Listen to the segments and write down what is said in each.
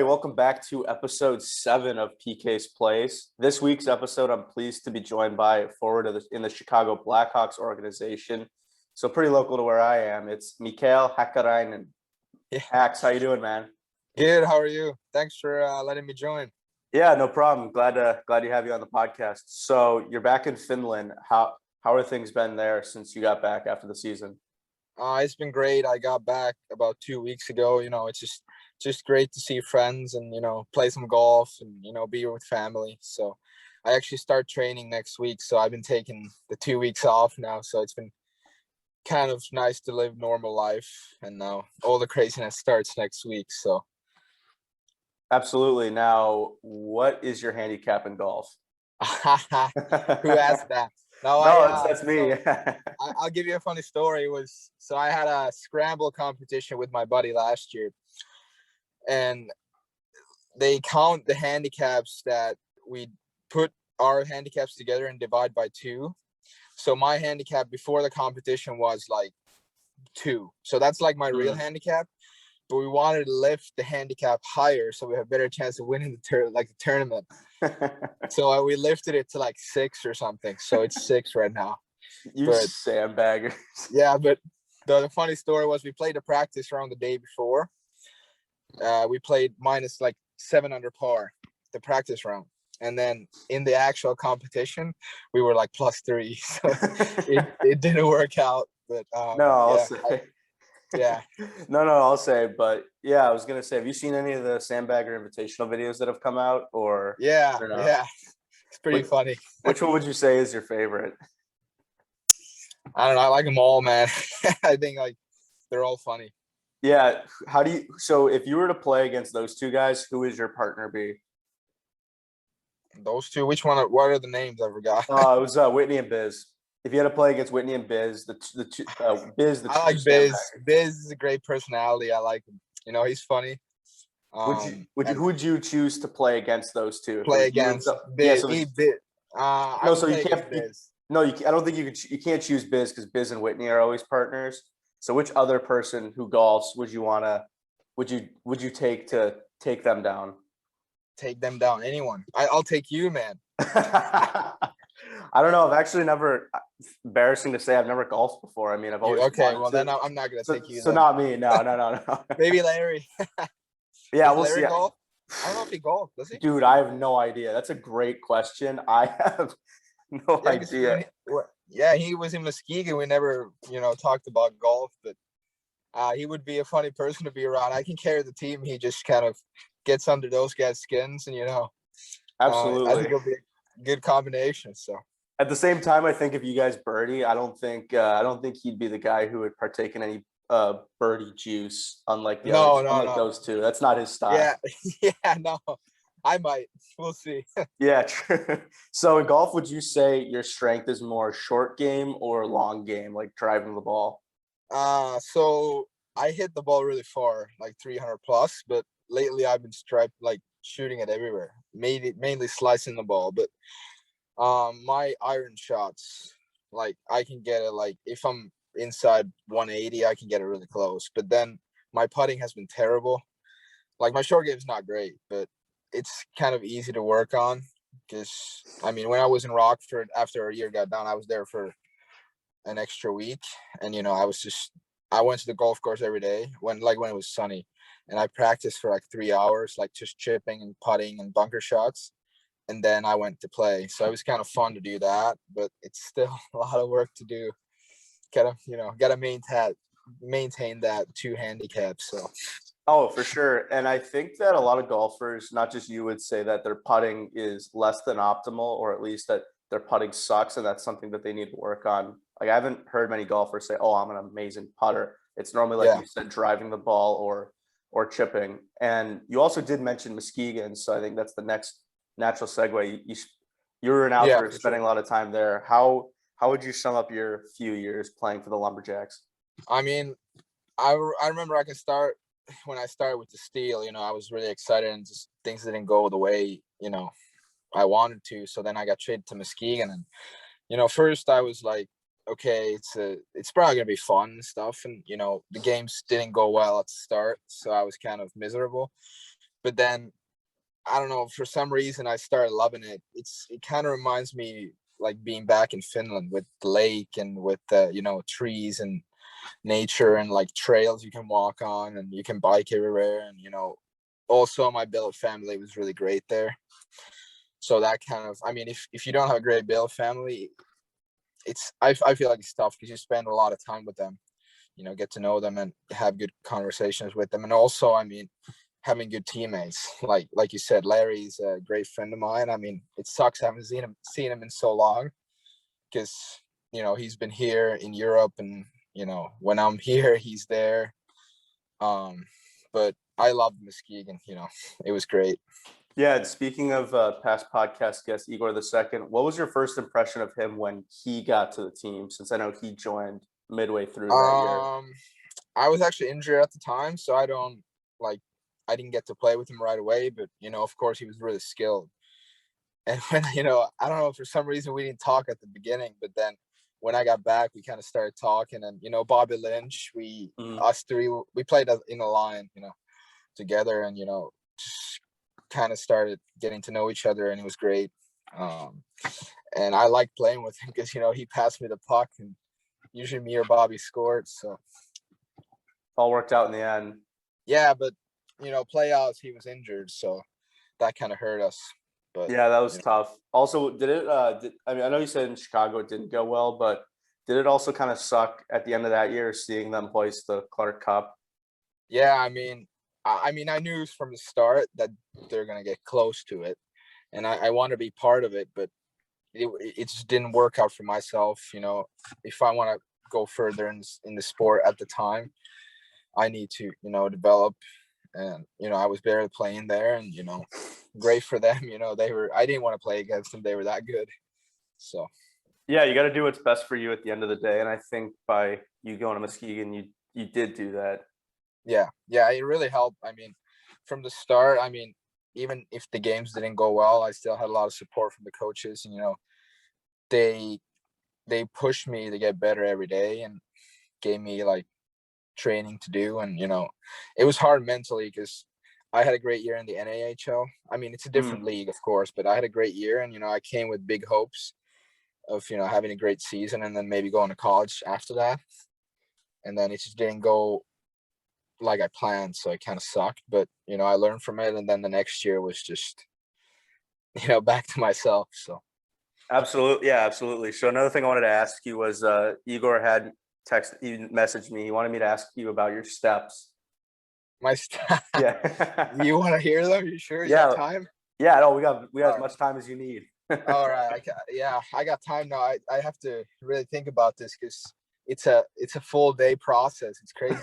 everybody. Welcome back to episode 7 of PK's Place. This week's episode, I'm pleased to be joined by a forward in the Chicago Blackhawks organization. So pretty local to where I am. It's Mikeal Hakkarainen. Yeah. Hakks, how you doing, man? Good. How are you? Thanks for letting me join. Yeah, no problem. Glad to have you on the podcast. So you're back in Finland. How are things been there since you got back after the season? It's been great. I got back about 2 weeks ago. It's just great to see friends and play some golf and be with family. So I actually start training next week. So I've been taking the 2 weeks off now. So it's been kind of nice to live normal life. And now all the craziness starts next week. So absolutely. Now, what is your handicap in golf? Who asked that? No, that's me. I'll give you a funny story. I had a scramble competition with my buddy last year, and they count the handicaps that we put our handicaps together and divide by 2. So my handicap before the competition was like 2. So that's like my real handicap. But we wanted to lift the handicap higher so we have a better chance of winning the tournament. So we lifted it to like 6 or something. So it's 6 right now. Sandbaggers. Yeah, but the funny story was we played a practice round the day before. We played minus like 7 under par, the practice round. And then in the actual competition, we were like +3. So it didn't work out. But I'll say. Yeah. I'll say. But yeah, I was gonna say, have you seen any of the Sandbagger Invitational videos that have come out? Or yeah, it's pretty funny. Which one would you say is your favorite? I don't know. I like them all, man. I think like they're all funny. Yeah. So if you were to play against those 2 guys, who is your partner be? Those 2? Which one? What are the names? I forgot. It was Whitney and Biz. If you had to play against Whitney and Biz, Biz, I like Biz. Biz is a great personality. I like him. He's funny. Who would you choose to play against those 2? Play against Biz. Biz. I don't think you can't choose Biz because Biz and Whitney are always partners. So which other person who golfs would you take to take them down? Take them down? Anyone. I'll take you, man. I don't know. I've actually never, embarrassing to say, I've never golfed before. I mean, I've always then I'm not going to take you. So not me. No. Maybe Larry. Yeah, we'll see. Golf? I don't know if he golfs, does he? Dude, I have no idea. That's a great question. I have no idea. He was in Muskegon. We never, talked about golf, but he would be a funny person to be around. I can carry the team. He just kind of gets under those guys' skins, and absolutely. I think it'll be a good combination. So at the same time, I think if you guys birdie, I don't think he'd be the guy who would partake in any birdie juice, unlike those 2. That's not his style. No. I might. We'll see. Yeah, true. So in golf, would you say your strength is more short game or long game, like driving the ball? So I hit the ball really far, like 300 plus, but lately I've been like shooting it everywhere, mainly slicing the ball. But my iron shots, like I can get it, like if I'm inside 180, I can get it really close. But then my putting has been terrible. Like my short game is not great, but it's kind of easy to work on. Because I mean, when I was in Rockford, after a year got done, I was there for an extra week, and I went to the golf course every day when it was sunny, and I practiced for like 3 hours, like just chipping and putting and bunker shots. And then I went to play. So it was kind of fun to do that, but it's still a lot of work to do. Gotta maintain that 2 handicaps. So. Oh, for sure. And I think that a lot of golfers, not just you, would say that their putting is less than optimal, or at least that their putting sucks, and that's something that they need to work on. Like I haven't heard many golfers say, "Oh, I'm an amazing putter." It's normally, like you said, driving the ball or chipping. And you also did mention Muskegon, so I think that's the next natural segue. You were an outfielder, spending a lot of time there. How would you sum up your few years playing for the Lumberjacks? I mean, I remember when I started with the Steel, I was really excited, and just things didn't go the way, I wanted to. So then I got traded to Muskegon, and, first I was like, okay, it's probably gonna be fun and stuff. And, the games didn't go well at the start, so I was kind of miserable. but then I don't know, for some reason I started loving it. It kind of reminds me like being back in Finland with the lake and with the, you know, trees and nature and like trails you can walk on and you can bike everywhere. And, you know, also my billet family was really great there. So that kind of, I mean, if you don't have a great billet family, I feel like it's tough because you spend a lot of time with them, you know, get to know them and have good conversations with them. And also, I mean, having good teammates, like you said, Larry's a great friend of mine. I mean, it sucks I haven't seen him in so long because, you know, he's been here in Europe, and, you know, when I'm here, he's there. But I love Muskegon, you know, it was great. Yeah, and speaking of past podcast guest Igor II, what was your first impression of him when he got to the team? Since I know he joined midway through that year. I was actually injured at the time, so I didn't get to play with him right away. But, you know, of course, he was really skilled. And when, you know, I don't know, for some reason we didn't talk at the beginning, but then when I got back, we kind of started talking. And, you know, Bobby Lynch, us three, we played in a line, you know, together, and, you know, just kind of started getting to know each other, and it was great. And I liked playing with him because, you know, he passed me the puck, and usually me or Bobby scored. So all worked out in the end. Yeah, but, you know, playoffs, he was injured, so that kind of hurt us. But yeah, that was tough. Also, did it? I mean, I know you said in Chicago it didn't go well, but did it also kind of suck at the end of that year seeing them hoist the Clark Cup? Yeah, I mean, I knew from the start that they're gonna get close to it, and I want to be part of it, but it just didn't work out for myself. You know, if I want to go further in the sport at the time, I need to, you know, develop. And, you know, I was barely playing there, and, you know, great for them. You know, I didn't want to play against them. They were that good. So, yeah, you got to do what's best for you at the end of the day. And I think by you going to Muskegon, you did do that. Yeah, it really helped. I mean, from the start, I mean, even if the games didn't go well, I still had a lot of support from the coaches. And, you know, they pushed me to get better every day and gave me like training to do. And, you know, it was hard mentally because I had a great year in the NAHL. I mean, it's a different league, of course, but I had a great year, and, you know, I came with big hopes of, you know, having a great season and then maybe going to college after that. And then it just didn't go like I planned, so it kind of sucked. But, you know, I learned from it, and then the next year was just, you know, back to myself. So absolutely, yeah, absolutely. So another thing I wanted to ask you was Igor had he messaged me. He wanted me to ask you about your steps. my stuff. Yeah. You want to hear them? You sure? You Yeah. got time? Yeah. No, we got as much time as you need. All right. I got time now. I have to really think about this because it's a full day process. It's crazy.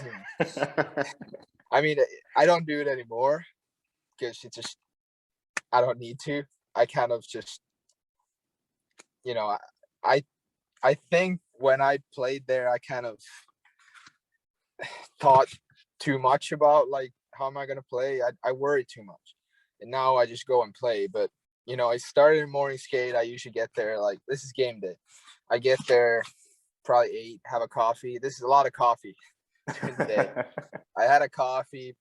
I mean, I don't do it anymore because I don't need to. I kind of just, you know, I think when I played there, I kind of thought too much about like, how am I going to play? I worry too much. And now I just go and play. But, you know, I started in morning skate. I usually get there, like, this is game day. I get there probably 8, have a coffee. This is a lot of coffee during the day. I had a coffee,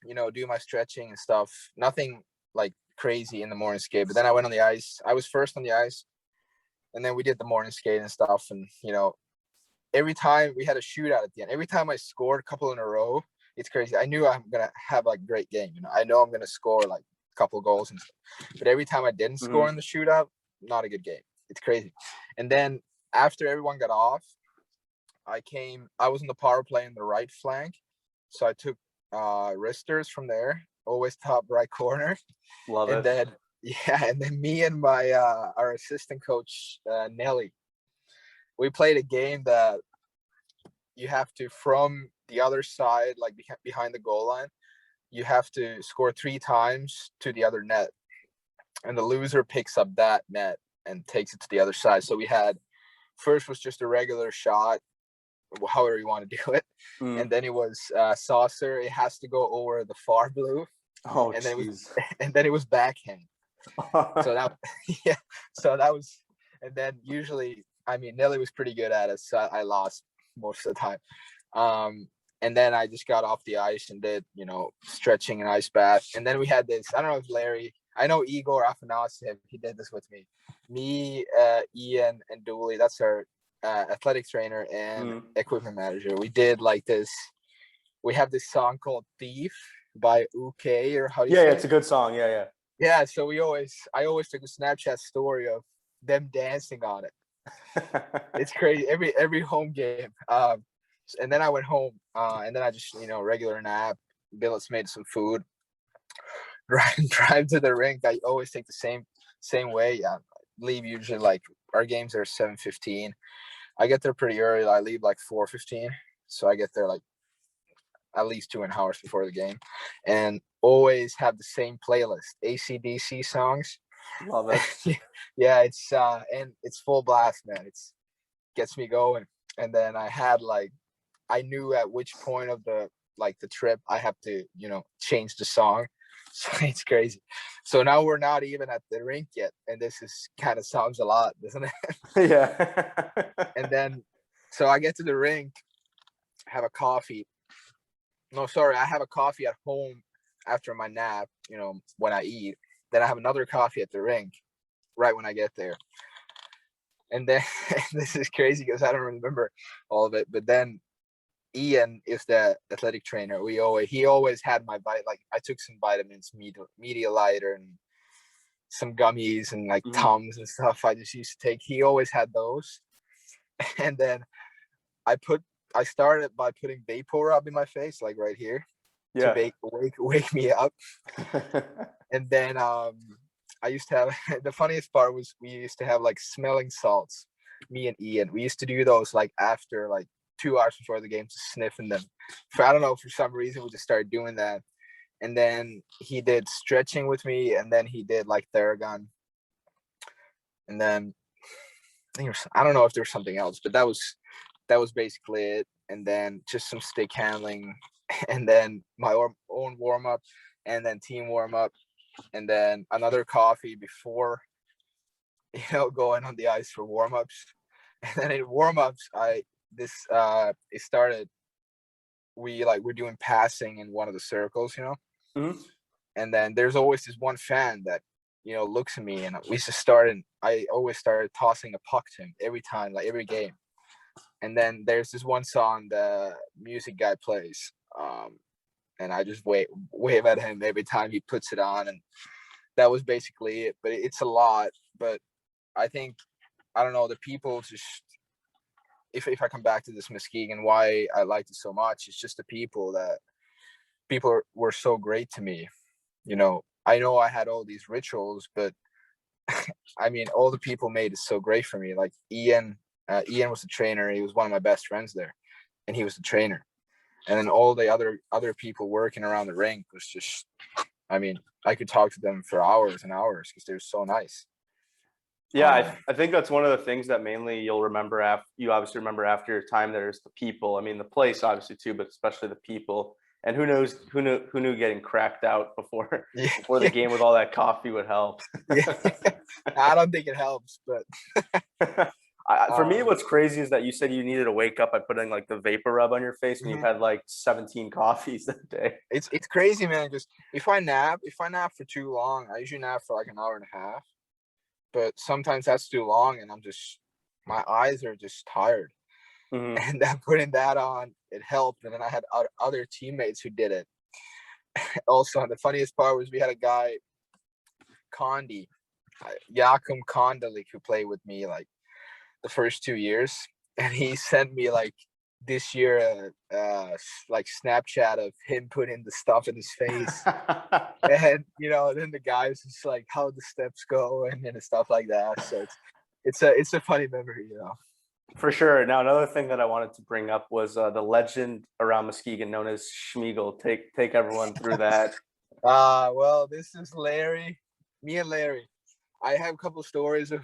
you know, do my stretching and stuff. Nothing like crazy in the morning skate. But then I went on the ice. I was first on the ice. And then we did the morning skate and stuff. And, you know, every time we had a shootout at the end, every time I scored a couple in a row, it's crazy. I knew I'm going to have like a great game. You know, I know I'm going to score like a couple goals and stuff. But every time I didn't score in the shootout, not a good game. It's crazy. And then after everyone got off, I was in the power play in the right flank. So I took wristers from there, always top right corner. Love and it. Then, yeah, and then me and my our assistant coach, Nelly, we played a game that you have to, from the other side, like behind the goal line, you have to score 3 times to the other net. And the loser picks up that net and takes it to the other side. So we had, first was just a regular shot, however you want to do it. And then it was saucer. It has to go over the far blue. Oh, and then it was backhand. So that, yeah. So that was, and then usually, I mean, Nelly was pretty good at it, so I lost most of the time. And then I just got off the ice and did, stretching and ice bath. And then we had this, I don't know if Larry, I know Igor Larionov, he did this with me. Me, Ian, and Dooley, that's our athletic trainer and equipment manager. We did like this. We have this song called Thief by UK, or how do you say Yeah, it? it's a good song. Yeah. Yeah, so I always took a Snapchat story of them dancing on it. It's crazy every home game. And then I went home, and then I just regular nap. Billets made some food. Drive to the rink. I always take the same way. Leave usually like our games are 7:15. I get there pretty early. I leave like 4:15, so I get there like at least 2 hours before the game, and always have the same playlist, AC/DC songs. Love it. Yeah, it's and it's full blast, man. It's gets me going. And then I knew at which point of the trip I have to change the song. So it's crazy. So now we're not even at the rink yet, and this is kind of sounds a lot, doesn't it? Yeah. And then so I get to the rink, have a coffee. No, sorry, I have a coffee at home after my nap, when I eat. Then I have another coffee at the rink right when I get there. And then this is crazy because I don't remember all of it. But then Ian is the athletic trainer. He always had my like I took some vitamins, Medialyte, and some gummies and like Tums and stuff I just used to take. He always had those. And then I started by putting vapor rub in my face, like right here, to wake me up. And then I used to have the funniest part was we used to have like smelling salts, me and Ian. We used to do those like after like 2 hours before the game, just sniffing them. I don't know, for some reason we just started doing that. And then he did stretching with me, and then he did like Theragun. And then I don't know if there was something else, but that was basically it. And then just some stick handling, and then my own warm up, and then team warm up, and then another coffee before going on the ice for warm ups. And then in warm ups, it started. We're doing passing in one of the circles, and then there's always this one fan that looks at me, and I always started tossing a puck to him every time, like every game. And then there's this one song the music guy plays, and I just wave at him every time he puts it on, and that was basically it. But it's a lot. But I think, I don't know, the people just, if I come back to this Muskegon, why I liked it so much, it's just the people were so great to me. I know I had all these rituals, but I mean, all the people made it so great for me. Like Ian was the trainer. He was one of my best friends there, and he was the trainer. And then all the other people working around the rink was just, I mean, I could talk to them for hours and hours because they were so nice. Yeah, I think that's one of the things that mainly you'll remember you obviously remember after your time there is the people. I mean, the place obviously too, but especially the people. And who knew getting cracked out before the game with all that coffee would help. Yeah. I don't think it helps, but for me, what's crazy is that you said you needed to wake up by putting like the vapor rub on your face when you've had like 17 coffees that day. It's crazy, man. Because if I nap for too long, I usually nap for like an hour and a half. But sometimes that's too long, and my eyes are just tired. And then putting that on, it helped. And then I had other teammates who did it. Also, the funniest part was we had a guy, Condi, Jakob Kondelik, who played with me like the first 2 years, and he sent me like this year like Snapchat of him putting the stuff in his face. And then the guys just like how the steps go and stuff like that. So it's a funny memory. For sure. Now, another thing that I wanted to bring up was the legend around Muskegon known as Schmiegel. Take everyone through that. Well, this is Larry. Me and Larry. I have a couple of stories of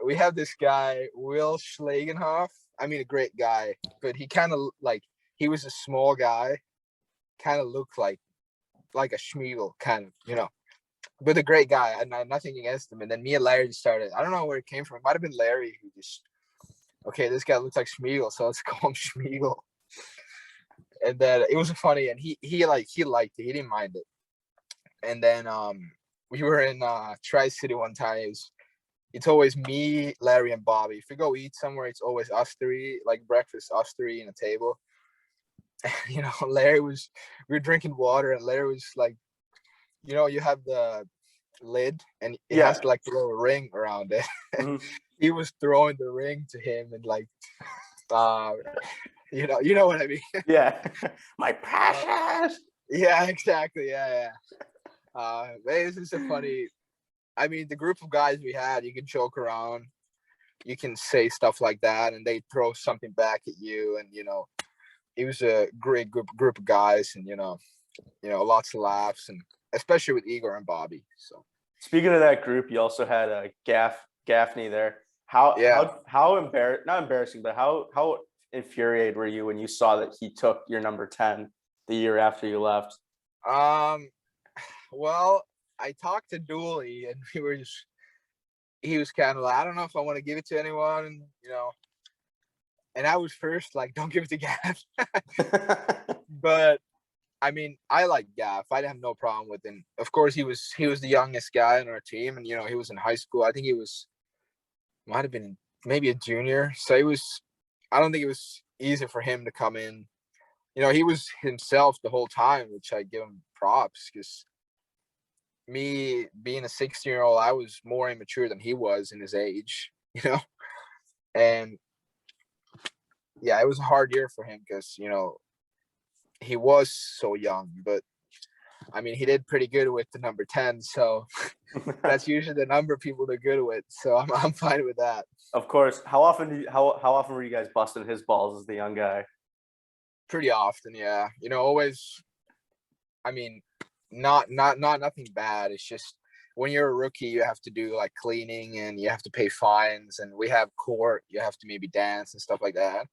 we have this guy, Will Schlagenhoff. I mean, a great guy, but he kind of he was a small guy, kind of looked like a Schmiegel, kind of, but a great guy. And I had nothing against him. And then me and Larry started, I don't know where it came from. It might have been Larry who just, okay, this guy looks like Schmiegel, so let's call him Schmiegel. And then it was funny, and he liked it. He didn't mind it. And then we were in Tri-City one time. It's always me, Larry, and Bobby. If we go eat somewhere, it's always us three, like breakfast, us three in a table. And, you know, we were drinking water, and Larry was like, you know, you have the lid, and it has like a little ring around it. Mhm. He was throwing the ring to him, and like, you know what I mean? Yeah. My precious. Yeah, exactly. Yeah. It's just a funny. I mean, the group of guys we had, you can joke around, you can say stuff like that, and they throw something back at you, and you know, it was a great group of guys, and you know, lots of laughs, and especially with Igor and Bobby. So Speaking of that group, you also had a Gaffney there. yeah. How not embarrassing, but how infuriated were you when you saw that he took your number 10 the year after you left? Well, I talked to Dooley, and he was kind of like, I don't know if I want to give it to anyone, and you know, and I was first like, don't give it to Gaff. But I mean, I like Gaff. I have no problem with him. Of course, he was the youngest guy on our team, and you know, he was in high school. I think might have been maybe a junior. So I don't think it was easy for him to come in. You know, he was himself the whole time, which I give him props, because me being a 16-year-old, I was more immature than he was in his age, you know? And yeah, it was a hard year for him because, you know, he was so young, but I mean, he did pretty good with the number 10. So that's usually the number people are good with. So I'm fine with that. Of course. How often were you guys busting his balls as the young guy? Pretty often. Yeah. You know, always, I mean, not nothing bad. It's just when you're a rookie, you have to do like cleaning, and you have to pay fines, and we have court, you have to maybe dance and stuff like that.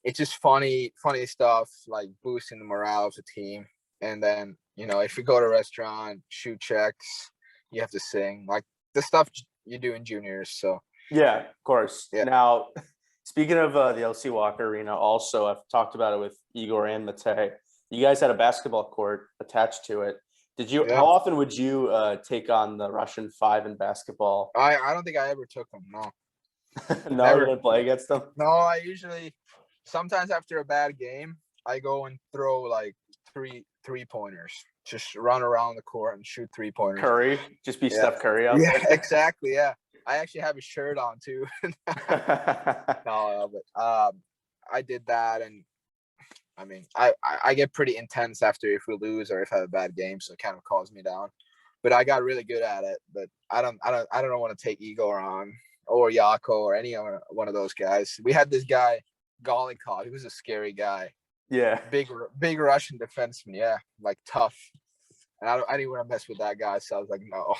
It's just funny stuff, like boosting the morale of the team. And then, you know, if you go to a restaurant, shoot checks, you have to sing, like the stuff you do in juniors. So Yeah, of course. yeah. Now, speaking of the LC Walker Arena, also I've talked about it with Igor and Matej. You guys had a basketball court attached to it. Yeah. How often would you take on the Russian 5 in basketball? I don't think I ever took them. No. No, Never. you didn't play against them? No, I usually, sometimes after a bad game, I go and throw like three pointers. Just run around the court and shoot 3-pointers. Curry, just be Steph Curry out there. Yeah, exactly. Yeah, I actually have a shirt on too. No, but I did that, and I mean, I get pretty intense after if we lose or if I have a bad game, so it kind of calms me down. But I got really good at it. But I don't want to take Igor on or Yako or any other one of those guys. We had this guy Golikov. He was a scary guy. Yeah, big Russian defenseman. Yeah, like tough. And I didn't want to mess with that guy, so I was like, no.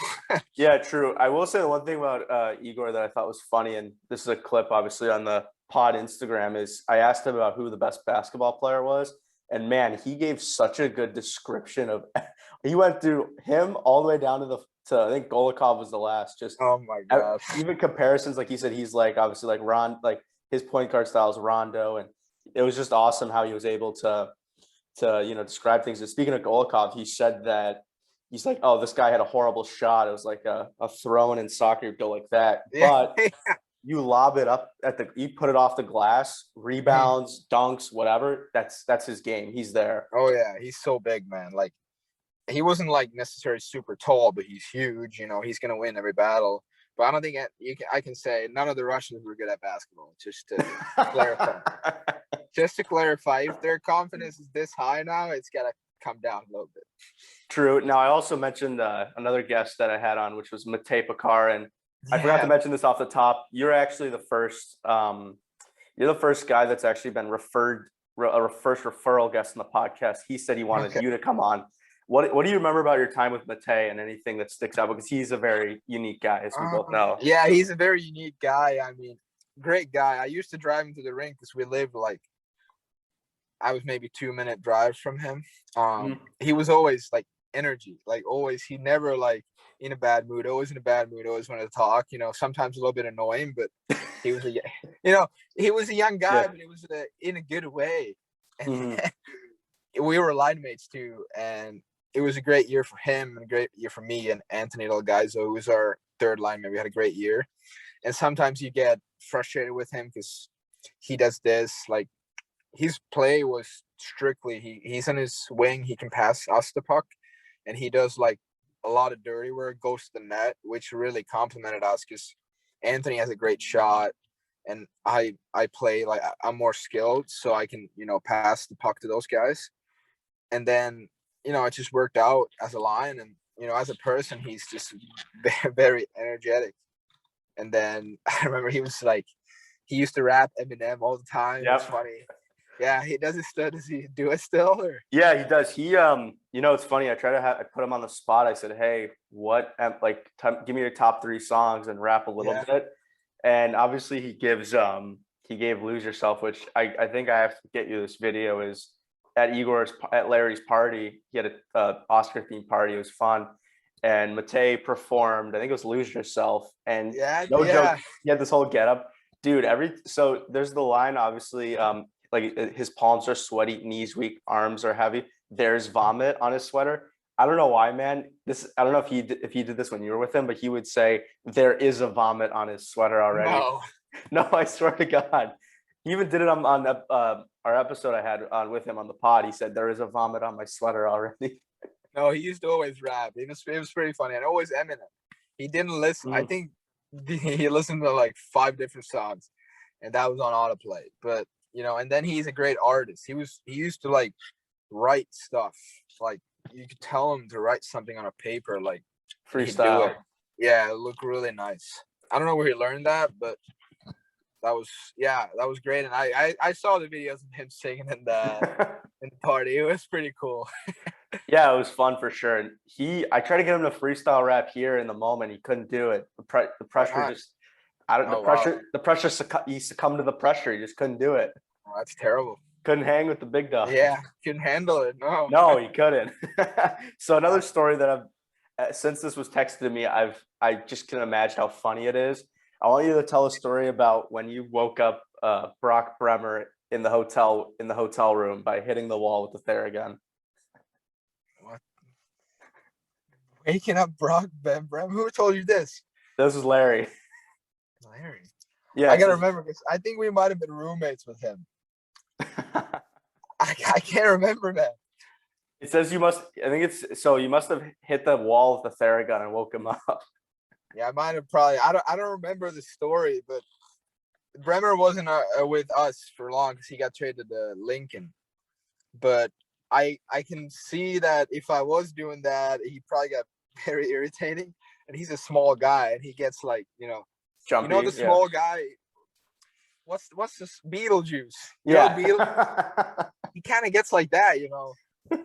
yeah, true. I will say the one thing about Igor that I thought was funny, and this is a clip obviously on the pod Instagram, is I asked him about who the best basketball player was, and man, he gave such a good description of. He went through him all the way down to I think Golikov was the last. Just oh my gosh. Even comparisons, like he said, he's like obviously like like his point guard style is Rondo, and it was just awesome how he was able to describe things. And speaking of Golikov, he said that he's like, oh, this guy had a horrible shot. It was like a throw-in in soccer, you go like that. But you lob it up you put it off the glass, rebounds, dunks, whatever. That's his game. He's there. Oh yeah, he's so big, man. Like he wasn't like necessarily super tall, but he's huge. You know, he's gonna win every battle. But I don't think I can say none of the Russians were good at basketball. Just to clarify. Just to clarify, if their confidence is this high now, it's got to come down a little bit. True. Now, I also mentioned another guest that I had on, which was Mate Pakar. And I forgot to mention this off the top. You're actually the first guy that's actually been a first referral guest on the podcast. He said he wanted you to come on. What do you remember about your time with Mate and anything that sticks out? Because he's a very unique guy, as we both know. Yeah, he's a very unique guy. I mean, great guy. I used to drive him to the rink because we lived like, I was maybe 2-minute drive from him. He was always like energy, like always. He never like in a bad mood, always in a bad mood, always wanted to talk, you know, sometimes a little bit annoying, but he was he was a young guy, but it was in a good way. And we were line mates too, and it was a great year for him and a great year for me and Anthony Delgaizo, who was our third lineman. We had a great year, and sometimes you get frustrated with him because he does this. Like his play was strictly he's in his wing, he can pass us the puck, and he does like a lot of dirty work, goes to the net, which really complimented us because Anthony has a great shot, and I play like I'm more skilled, so I can pass the puck to those guys, and then it just worked out as a line, and as a person he's just very energetic. And then I remember he used to rap Eminem all the time. Yep. It's funny. Yeah, he does it still. Does he do it still? Or? Yeah, he does. He it's funny. I put him on the spot. I said, "Hey, give me your top 3 songs and rap a little bit." And obviously he gave "Lose Yourself," which I think I have to get you this video. Is at Larry's party. He had a Oscar themed party. It was fun. And Matej performed, I think it was "Lose Yourself," and no joke, he had this whole getup, dude. So there's the line, obviously, like his palms are sweaty, knees weak, arms are heavy. There's vomit on his sweater. I don't know why, man. I don't know if he did this when you were with him, but he would say there is a vomit on his sweater already. No, I swear to God. He even did it on our episode I had on with him on the pod. He said there is a vomit on my sweater already. No, he used to always rap. It was pretty funny, and always Eminem. He didn't listen. I think he listened to like 5 different songs, and that was on autoplay. But and then he's a great artist. He used to like write stuff. Like you could tell him to write something on a paper, like freestyle. It. Yeah, it looked really nice. I don't know where he learned that, but that was great. And I saw the videos of him singing in the party. It was pretty cool. Yeah, it was fun for sure. And I tried to get him to freestyle rap here in the moment. He couldn't do it. The pressure the pressure he succumbed to the pressure. He just couldn't do it. Oh, that's terrible. Couldn't hang with the big dog. Yeah, couldn't handle it. No, he couldn't. So another story that since this was texted to me, I just can imagine how funny it is. I want you to tell a story about when you woke up Brock Bremer in the hotel room by hitting the wall with the Theragun. What? Waking up Brock Bremer? Who told you this? This is Larry. Larry. Yeah, I gotta remember because I think we might have been roommates with him. I can't remember that. It says you must have hit the wall with the Theragun and woke him up. Yeah, I might have probably. I don't remember the story, but Bremer wasn't with us for long because he got traded to Lincoln. But I can see that if I was doing that, he probably got very irritating. And he's a small guy, and he gets like jumpy. The small guy. What's this Beetlejuice? Yeah, Beetlejuice? He kind of gets like that,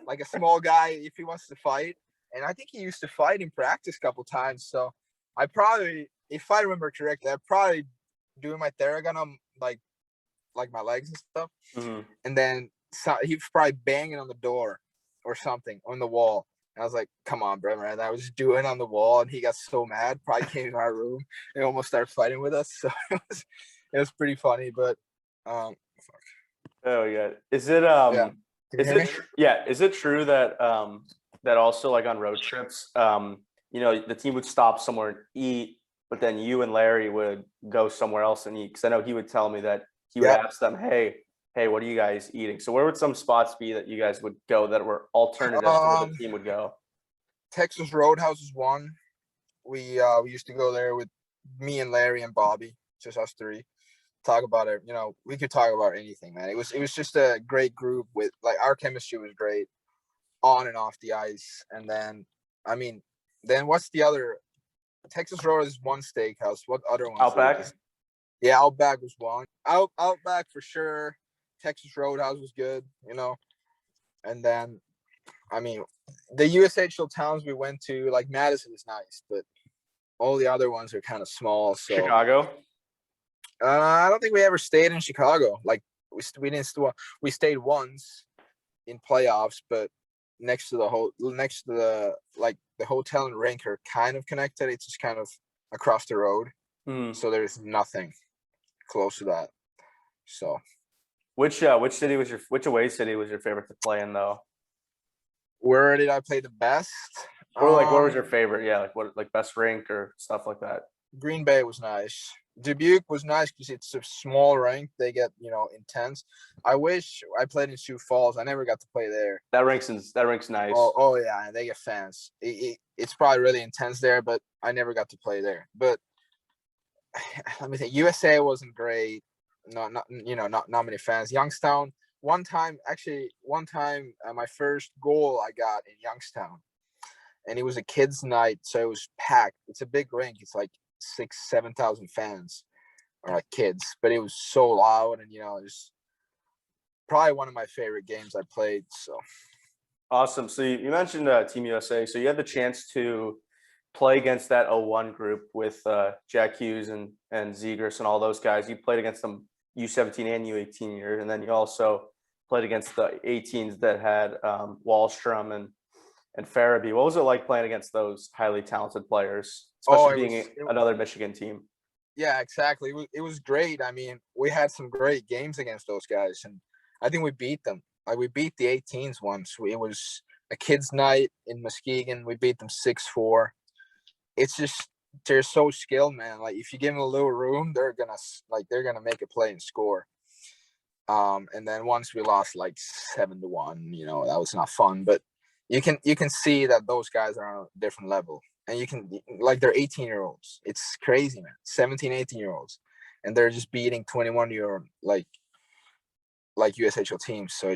like a small guy if he wants to fight. And I think he used to fight in practice a couple times. So I probably, if I remember correctly, I'd probably doing my Theragun on like my legs and stuff. Mm-hmm. And then he was probably banging on the door or something on the wall. And I was like, come on, Bremer. And I was doing on the wall, and he got so mad, probably came in our room and almost started fighting with us. So it was pretty funny, but fuck. Oh yeah. Is it is it true that that also like on road trips, the team would stop somewhere and eat, but then you and Larry would go somewhere else and eat? Because I know he would tell me that he would ask them, hey, what are you guys eating? So where would some spots be that you guys would go that were alternatives to where the team would go? Texas Roadhouse is one. We used to go there with me and Larry and Bobby, just us 3. Talk about it. We could talk about anything, man. It was just a great group with like our chemistry was great on and off the ice. And then what's the other? Texas Road is one steakhouse. What other ones? Outback. Yeah, Outback was one. Outback for sure. Texas Roadhouse was good, And then, the USHL towns we went to, like Madison is nice, but all the other ones are kind of small. So Chicago. I don't think we ever stayed in Chicago. Like we didn't. We stayed once in playoffs, but next to the hotel and rink are kind of connected. It's just kind of across the road, so there's nothing close to that. So Which which away city was your favorite to play in though? Where did I play the best? Or like where was your favorite? Yeah, like what like best rink or stuff like that. Green Bay was nice. Dubuque was nice because it's a small rink. They get, intense. I wish I played in Sioux Falls. I never got to play there. That rink's nice. Oh yeah, and they get fans. It's probably really intense there, but I never got to play there. But let me think. USA wasn't great. Not many fans. Youngstown. One time, my first goal I got in Youngstown, and it was a kids' night, so it was packed. It's a big rink. It's like 6,000-7,000 fans, or like kids, but it was so loud, and it's probably one of my favorite games I played. So Awesome. So you mentioned Team USA. So you had the chance to play against that 01 group with Jack Hughes and Zegras and all those guys. You played against them U17 and U18 years, and then you also played against the 18s that had Wallstrom and Farabee. What was it like playing against those highly talented players, especially being another Michigan team? Yeah, exactly. It was great. I mean, we had some great games against those guys, and I think we beat them. Like we beat the 18s once. It was a kids' night in Muskegon. We beat them 6-4. It's just they're so skilled, man. Like if you give them a little room, they're gonna make a play and score. And then once we lost like 7-1, that was not fun. But you can see that those guys are on a different level. And you can, like, they're 18-year-olds. It's crazy, man. 17, 18-year-olds. And they're just beating 21-year-old like USHL teams. So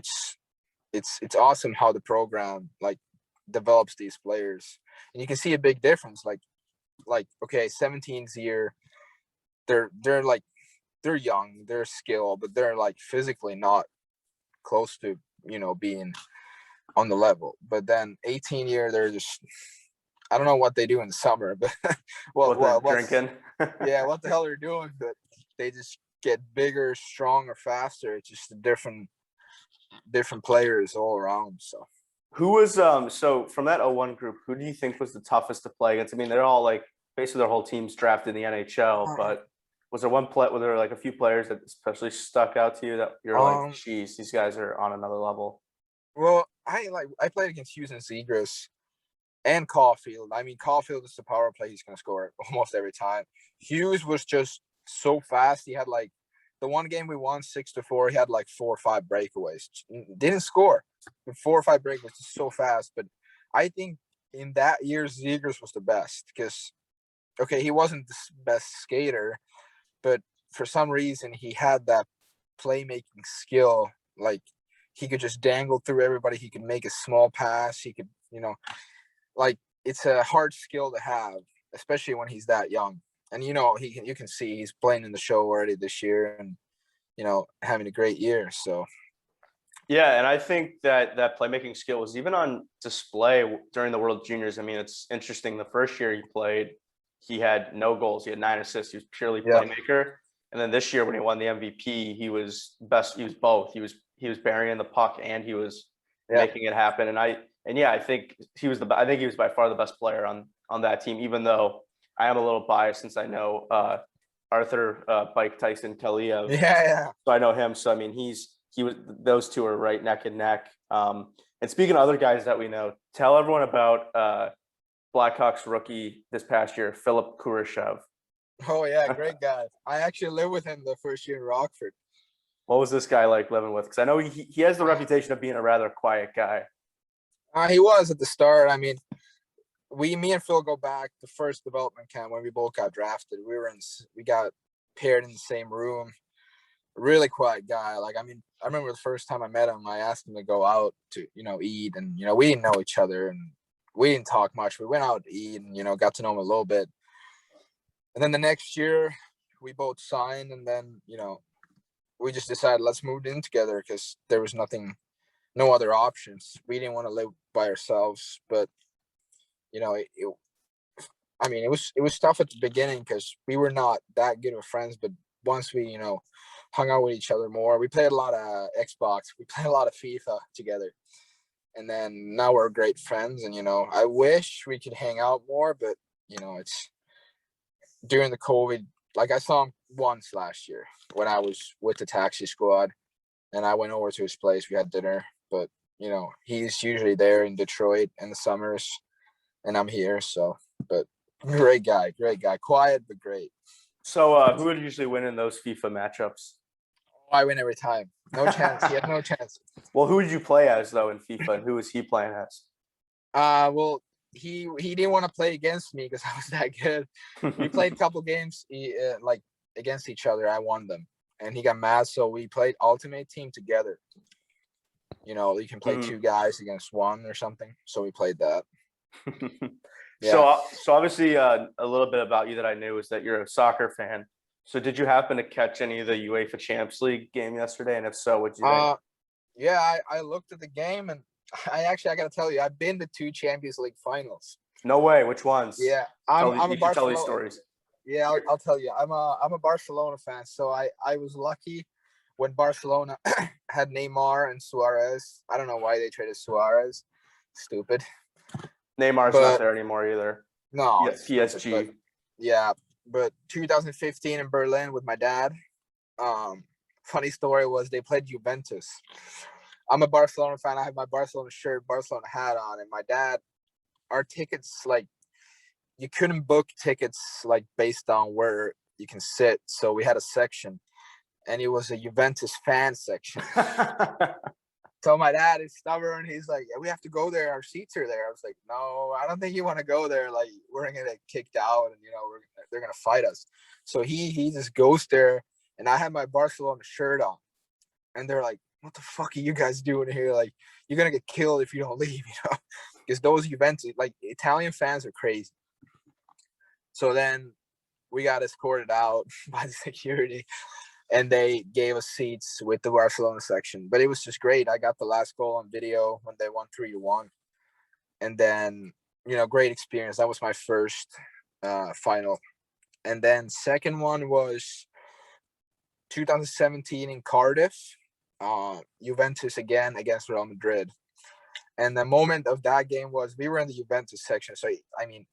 it's awesome how the program like develops these players. And you can see a big difference. Like okay, 17's year, they're young, they're skilled, but they're like physically not close to, being on the level. But then 18 year, they're just, I don't know what they do in the summer, but What drinking? Yeah, what the hell they're doing, but they just get bigger, stronger, faster. It's just a different players all around. So Who was so from that 01 group, who do you think was the toughest to play against? I mean, they're all like basically their whole team's drafted in the NHL, but was there like a few players that especially stuck out to you that you're like, geez, these guys are on another level? Well, I played against Hughes and Zegras and Caulfield. I mean, Caulfield is the power play. He's going to score almost every time. Hughes was just so fast. He had like the one game we won 6-4. He had like 4 or 5 breakaways. Didn't score. 4 or 5 breakaways, just so fast. But I think in that year, Zegras was the best because, okay, he wasn't the best skater, but for some reason he had that playmaking skill. Like he could just dangle through everybody. He could make a small pass. He could, like it's a hard skill to have, especially when he's that young. And you can see he's playing in the show already this year, and having a great year. So Yeah, and I think that playmaking skill was even on display during the World Juniors. I mean, it's interesting. The first year he played, he had no goals. He had 9 assists. He was purely playmaker. And then this year when he won the MVP, he was best. He was both. He was burying the puck and he was making it happen. And I think he was by far the best player on that team. Even though I am a little biased since I know Arthur Bike Tyson Kaliev. Yeah. So I know him. So I mean, those two are right neck and neck. And speaking of other guys that we know, tell everyone about Blackhawks rookie this past year, Philip Kurashov. Oh yeah, great guy. I actually lived with him the first year in Rockford. What was this guy like living with? Because I know he has the reputation of being a rather quiet guy. He was at the start. I mean, me and Phil go back the first development camp when we both got drafted. We got paired in the same room. Really quiet guy. Like, I mean, I remember the first time I met him, I asked him to go out to, eat, and, we didn't know each other and we didn't talk much. We went out to eat and, got to know him a little bit. And then the next year we both signed, and then, we just decided let's move in together because there was no other options. We didn't want to live by ourselves, but it was tough at the beginning because we were not that good of friends. But once we, hung out with each other more, we played a lot of Xbox, we played a lot of FIFA together, and then now we're great friends. And I wish we could hang out more, but it's during the COVID. Like I saw him once last year when I was with the taxi squad, and I went over to his place. We had dinner, but you know, he's usually there in Detroit in the summers, and I'm here. So, but great guy, quiet but great. So who would usually win in those FIFA matchups? I win every time. No chance. He has no chance. Well, who did you play as though in FIFA, and who was he playing as? Well, he didn't want to play against me because I was that good. We played a couple games like against each other. I won them, and he got mad. So we played Ultimate Team together. You know, you can play two guys against one or something. So we played that. Yeah. So obviously, a little bit about you that I knew is that you're a soccer fan. So did you happen to catch any of the UEFA Champions League game yesterday? And if so, what'd you think? Yeah, I looked at the game, and I got to tell you, I've been to 2 Champions League finals. No way. Which ones? Yeah, I'm a Barcelona. Tell these stories. Yeah, I'll tell you. I'm a Barcelona fan, so I was lucky when Barcelona had Neymar and Suarez. I don't know why they traded Suarez. Stupid. Neymar's not there anymore either. No, PSG. But 2015 in Berlin with my dad. Funny story was they played Juventus. I'm a Barcelona fan. I have my Barcelona shirt, Barcelona hat on, and my dad, our tickets, like, you couldn't book tickets like based on where you can sit. So we had a section, and it was a Juventus fan section. So my dad is stubborn. He's like, yeah, we have to go there. Our seats are there. I was like, no, I don't think you want to go there. Like, we're going to get kicked out, and, you know, they're going to fight us. So he just goes there, and I had my Barcelona shirt on, and they're like, what the fuck are you guys doing here? Like, you're going to get killed if you don't leave, you know, because those Juventus, like, Italian fans are crazy. So then we got escorted out by the security, and they gave us seats with the Barcelona section. But it was just great. I got the last goal on video when they won 3-1. And then, you know, great experience. That was my first final. And then second one was 2017 in Cardiff, Juventus again against Real Madrid. And the moment of that game was we were in the Juventus section. So, I mean,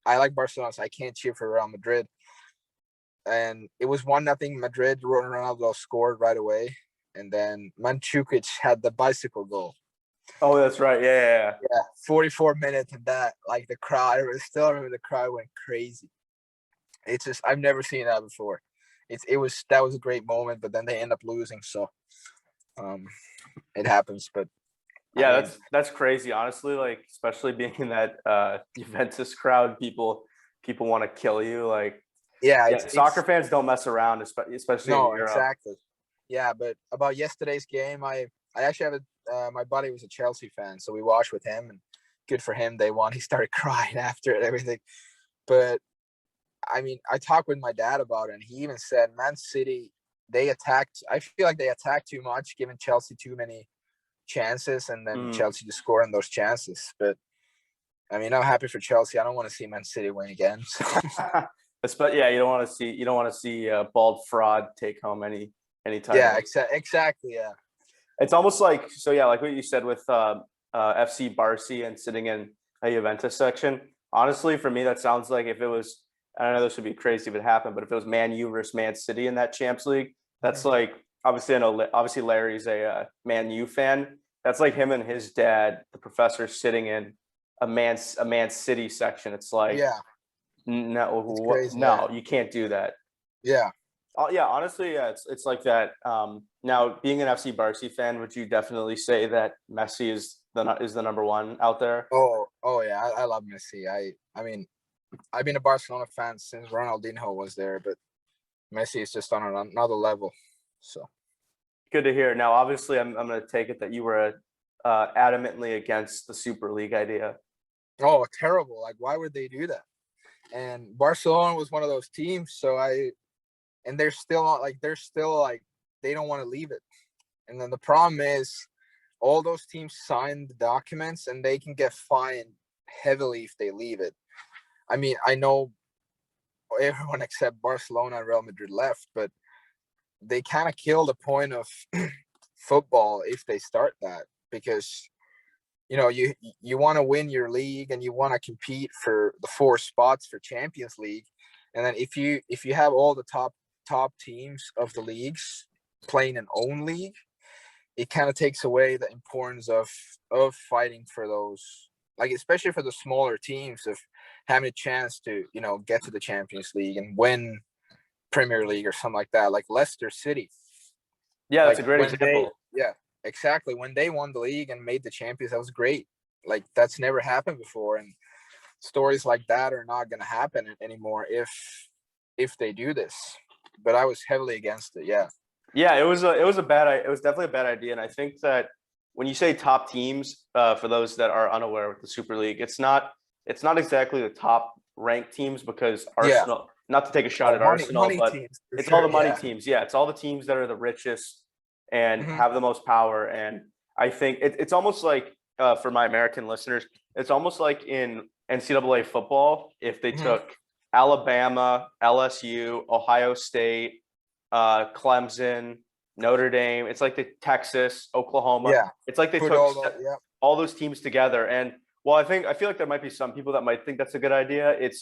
I like Barcelona, so I can't cheer for Real Madrid. And it was 1-0 Madrid. Ronaldo scored right away, and then Mandzukic had the bicycle goal. Oh, that's right. Yeah. 44 minutes, and that, like, the crowd. I still remember the crowd went crazy. It's just, I've never seen that before. That was a great moment, but then they end up losing, so it happens. But yeah, I mean, that's crazy. Honestly, like, especially being in that Juventus crowd, people want to kill you. Like, soccer fans don't mess around, especially in Europe. Exactly. Yeah, but about yesterday's game, I actually have my buddy was a Chelsea fan, so we watched with him, and good for him. They won. He started crying after it, everything. But I mean, I talked with my dad about it, and he even said, Man City, I feel like they attacked too much, giving Chelsea too many chances, and then Chelsea just scoring those chances. But I mean, I'm happy for Chelsea. I don't want to see Man City win again. So. But yeah, you don't want to see bald fraud take home any title. Yeah, exactly. Yeah, it's almost like, so yeah, like what you said with FC Barcy and sitting in a Juventus section. Honestly, for me, that sounds like if it was, I don't know, this would be crazy if it happened, but if it was Man U versus Man City in that Champions League, that's like, obviously I know, obviously Larry's a Man U fan. That's like him and his dad, the professor, sitting in a Man City section. It's like, no, you can't do that. Yeah. Yeah, honestly, yeah, it's like that. Now, being an FC Barcy fan, would you definitely say that Messi is the number one out there? Oh yeah, I love Messi. I mean, I've been a Barcelona fan since Ronaldinho was there, but Messi is just on another level. So good to hear. Now, obviously, I'm going to take it that you were adamantly against the Super League idea. Oh, terrible! Like, why would they do that? And Barcelona was one of those teams, so they're still not like they don't want to leave it. And then the problem is all those teams signed the documents, and they can get fined heavily if they leave it. I mean, I know everyone except Barcelona and Real Madrid left, but they kind of kill the point of football if they start that, because you know, you want to win your league and you want to compete for the 4 spots for Champions League. And then if you have all the top teams of the leagues playing an own league, it kind of takes away the importance of fighting for those, like especially for the smaller teams, of having a chance to, you know, get to the Champions League and win Premier League or something like that, like Leicester City. Yeah, that's Like a great example. yeah, exactly. When they won the league and made the champions, that was great. Like that's never happened before, and stories like that are not going to happen anymore if they do this. But I was heavily against it. Yeah. Yeah, it was definitely a bad idea, and I think that when you say top teams, for those that are unaware with the Super League, it's not exactly the top ranked teams, because Yeah. Arsenal, not to take a shot Oh, at Arsenal, money but teams for it's all sure. the money Yeah. teams. Yeah, it's all the teams that are the richest and Mhm. have the most power. And I think it's almost like, for my American listeners, it's almost like in NCAA football, if they Mhm. took Alabama, LSU, Ohio State, Clemson, Notre Dame. It's like the Texas, Oklahoma. Yeah. It's like they Put took yeah. all those teams together. And well, I feel like there might be some people that might think that's a good idea. It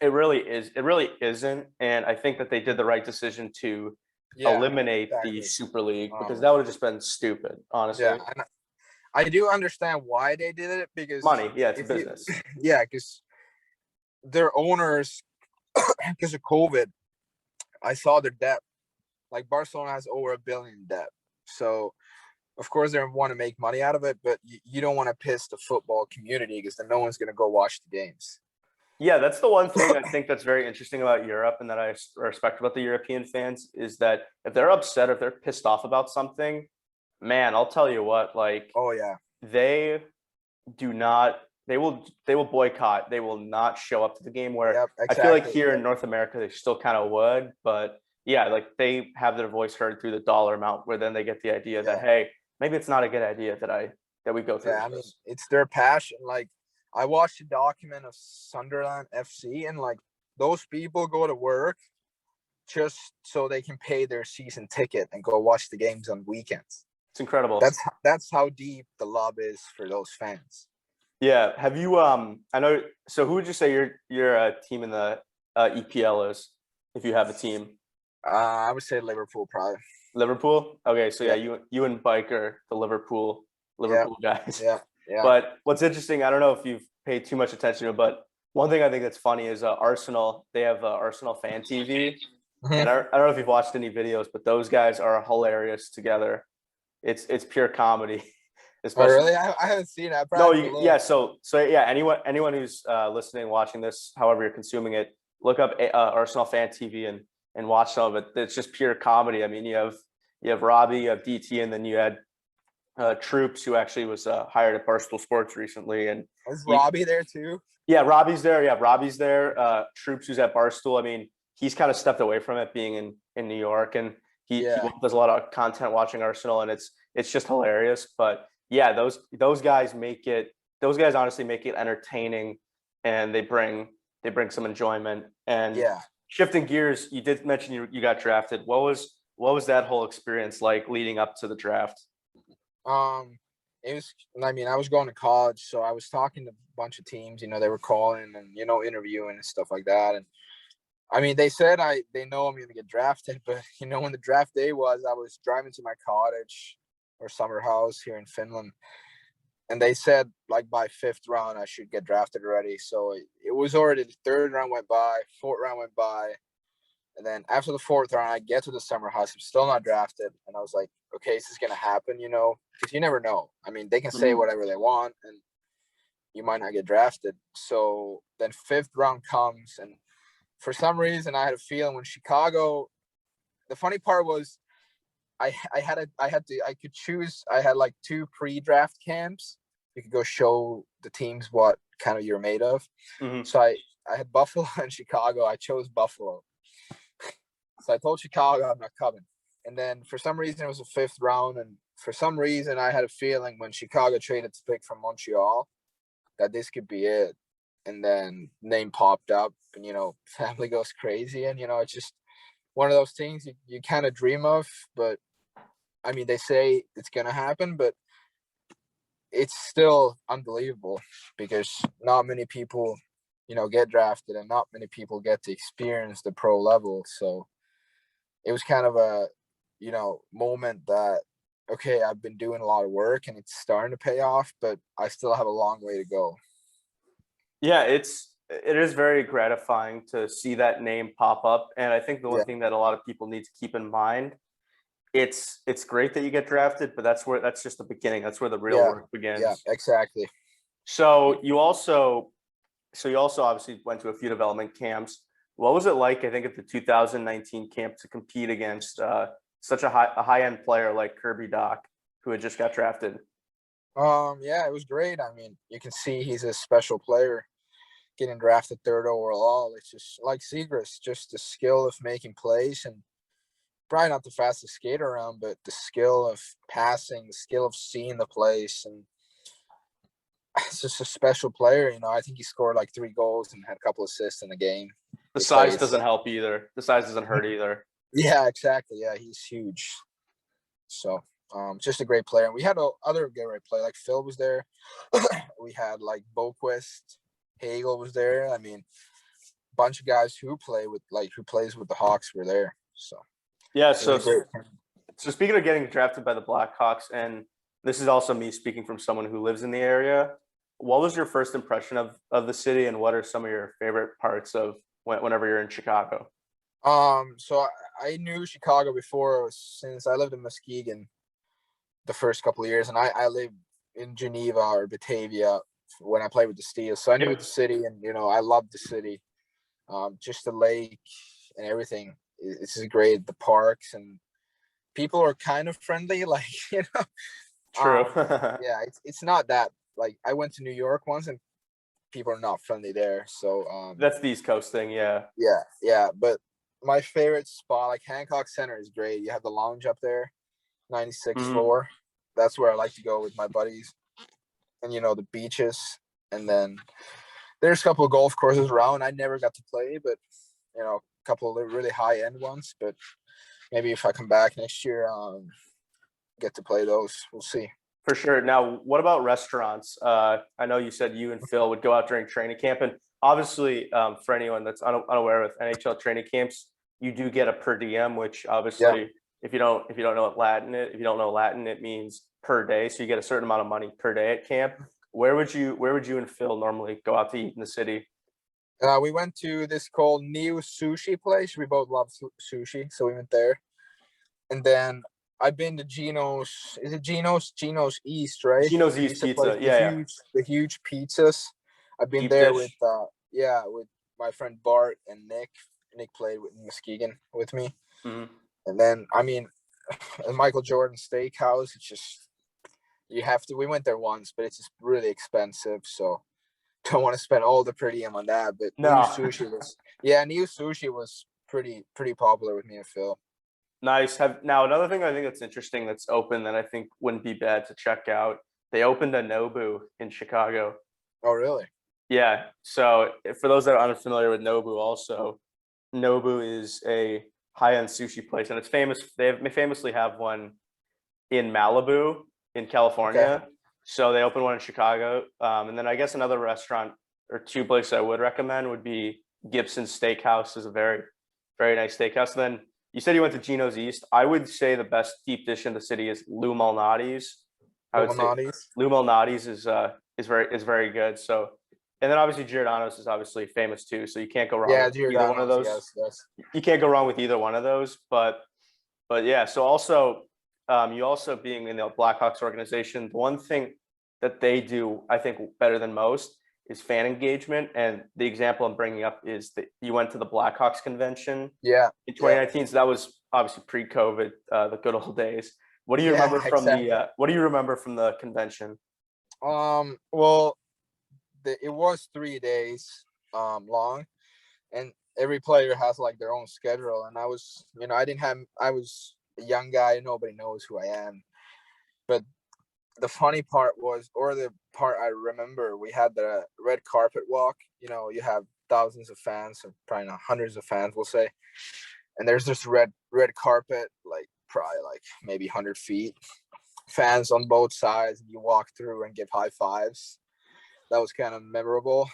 really is. It really isn't. And I think that they did the right decision to Yeah. eliminate the Exactly. Super League, because Um. that would have just been stupid, honestly. Yeah. And I do understand why they did it, because Money, yeah, it's a if you, business. yeah, because their owners, because of COVID, I saw their debt. Like Barcelona has over $1 billion in debt. So of course they want to make money out of it, but you don't want to piss the football community, because then no one's going to go watch the games. Yeah, that's the one thing I think that's very interesting about Europe, and that I respect about the European fans, is that if they're upset, if they're pissed off about something, man, I'll tell you what, like, Oh yeah. they do not, they will boycott. They will not show up to the game, where Yep. I feel like Exactly. here in North America they still kind of would, but yeah, like they have their voice heard through the dollar amount, where then they get the idea that, Yeah. hey, maybe it's not a good idea that we go through Yeah. I with mean, this. it's their passion. Like I watched a document of Sunderland FC, and like those people go to work just so they can pay their season ticket and go watch the games on weekends. It's incredible. That's how deep the love is for those fans. Yeah. Have you I know, so who would you say your team in the EPL is, if you have a team? I would say Liverpool probably. Liverpool? Okay, so yeah, Yeah. you and Bike are the Yeah. Liverpool guys. Yeah. Yeah. But what's interesting, I don't know if you've paid too much attention to it, but one thing I think that's funny is Arsenal. They have Arsenal Fan TV, and Mhm. I don't know if you've watched any videos, but those guys are hilarious together. It's pure comedy, Oh especially. really? I haven't seen it. I No, probably have to yeah. look. So yeah. Anyone who's listening, watching this, however you're consuming it, look up Arsenal Fan TV and watch some of it. It's just pure comedy. I mean, you have Robbie, you have DT, and then you had Troops, who actually was hired at Barstool Sports recently, and Is he, Robbie there too? yeah, Robbie's there. Yeah, Robbie's there. Troops, who's at Barstool. I mean, he's kind of stepped away from it, being in New York, and he Yeah. does a lot of content watching Arsenal, and it's just hilarious. But yeah, those guys make it. Those guys honestly make it entertaining, and they bring some enjoyment. And Yeah. shifting gears, you did mention you got drafted. What was that whole experience like leading up to the draft? It was, I mean, I was going to college, so I was talking to a bunch of teams, they were calling and, interviewing and stuff like that. And I mean, they said they know I'm going to get drafted, but when the draft day was, I was driving to my cottage or summer house here in Finland, and they said like by 5th round, I should get drafted already. So it was already the 3rd round went by, 4th round went by. And then after the 4th round, I get to the summer house. I'm still not drafted. And I was like, okay, this is going to happen, because you never know. I mean, they can say Mhm. whatever they want and you might not get drafted. So then 5th round comes. And for some reason, I had a feeling when Chicago, the funny part was I could choose. I had like 2 pre-draft camps. You could go show the teams what kind of you're made of. Mhm. So I had Buffalo and Chicago. I chose Buffalo. So I told Chicago I'm not coming. And then for some reason it was the 5th round. And for some reason I had a feeling when Chicago traded to pick from Montreal that this could be it. And then name popped up and, family goes crazy. And, it's just one of those things you kind of dream of. But I mean, they say it's going to happen, but it's still unbelievable because not many people, get drafted and not many people get to experience the pro level. So it was kind of a, moment that okay, I've been doing a lot of work and it's starting to pay off, but I still have a long way to go. Yeah, it is very gratifying to see that name pop up. And I think the one Yeah, thing that a lot of people need to keep in mind, it's great that you get drafted, but that's just the beginning. That's where the real yeah, work yeah, begins. exactly. So you also obviously went to a few development camps. What was it like, I think, at the 2019 camp to compete against such a high end player like Kirby Doc, who had just got drafted? Yeah, it was great. I mean, you can see he's a special player getting drafted third overall. It's just like Seagrass, just the skill of making plays and probably not the fastest skater around, but the skill of passing, the skill of seeing the place, and it's just a special player. I think he scored like 3 goals and had a couple assists in the game The they size played. doesn't help either. The size doesn't hurt either. Yeah, exactly. Yeah, he's huge. So, just a great player. And we had other great play. Like Phil was there. We had like Boquist, Hagel was there. I mean, bunch of guys who plays with the Hawks were there. So Yeah, it was a great. so speaking of getting drafted by the Blackhawks, and this is also me speaking from someone who lives in the area, what was your first impression of the city, and what are some of your favorite parts of whenever you're in Chicago? So I knew Chicago before since I lived in Muskegon the first couple of years, and I lived in Geneva or Batavia when I played with the Steels. So I knew the Yep. city, and I loved the city. Just the lake and everything. It's just great. The parks and people are kind of friendly, like True. yeah, it's not that like I went to New York once and people are not friendly there. So That's the East Coast thing, yeah. yeah. But my favorite spot, like Hancock Center, is great. You have the lounge up there, 96th Mhm. floor. That's where I like to go with my buddies, and the beaches, and then there's a couple of golf courses around. I never got to play, but a couple of really high end ones. But maybe if I come back next year, get to play those. We'll see. For sure. Now, what about restaurants? I know you said you and Phil would go out during training camp, and obviously, for anyone that's unaware with NHL training camps, you do get a per diem, which Yeah. obviously, if you don't know what if you don't know Latin, it means per day. So you get a certain amount of money per day at camp. Where would you and Phil normally go out to eat in the city? We went to this called New Sushi place. We both love sushi, so we went there. And then I've been to Geno's. Is it Geno's? Geno's East, right? Gino's East Pizza place. Pizza. Yeah, yeah. The huge pizzas. I've been Deep there with dish. with my friend Bart and Nick. Nick played with Muskegon with me. Mhm. And then I mean, Michael Jordan Steakhouse. It's just you have to. We went there once, but it's just really expensive. So don't want to spend all the per diem on that. But No. New Sushi was pretty popular with me and Phil. Nice. Have now another thing I think that's interesting that's open that I think wouldn't be bad to check out. They opened a Nobu in Chicago. Oh, really? Yeah. So for those that are unfamiliar with Nobu, also Nobu is a high-end sushi place, and it's famous. They famously have one in Malibu in Okay. California. So they opened one in Chicago, and then I guess another restaurant or two places I would recommend would be Gibson's Steakhouse. Is a very nice steakhouse. And then you said you went to Gino's East. I would say the best deep dish in the city is Lou Malnati's. I would say Illuminati's. Lou Malnati's is very good. So, and then obviously Giordano's is obviously famous too. So you can't go wrong Yeah, with either one of Giordano's. those. Yes, yes. You can't go wrong with either one of those. But yeah. So also, you also being in the Blackhawks organization, the one thing that they do, I think, better than most is fan engagement. And the example I'm bringing up is that you went to the Blackhawks convention Yeah, in yeah, 2019. So that was obviously pre-COVID, the good old days. yeah. Exactly. What do you remember from the convention? Well, it was 3 days long, and every player has like their own schedule. And I was, I was a young guy. Nobody knows who I am. But the funny part was, or the part I remember, we had the red carpet walk. You have thousands of fans, or probably not hundreds of fans, we'll say. And there's this red carpet, like probably like maybe 100 feet, fans on both sides. You walk through and give high fives. That was kind of memorable.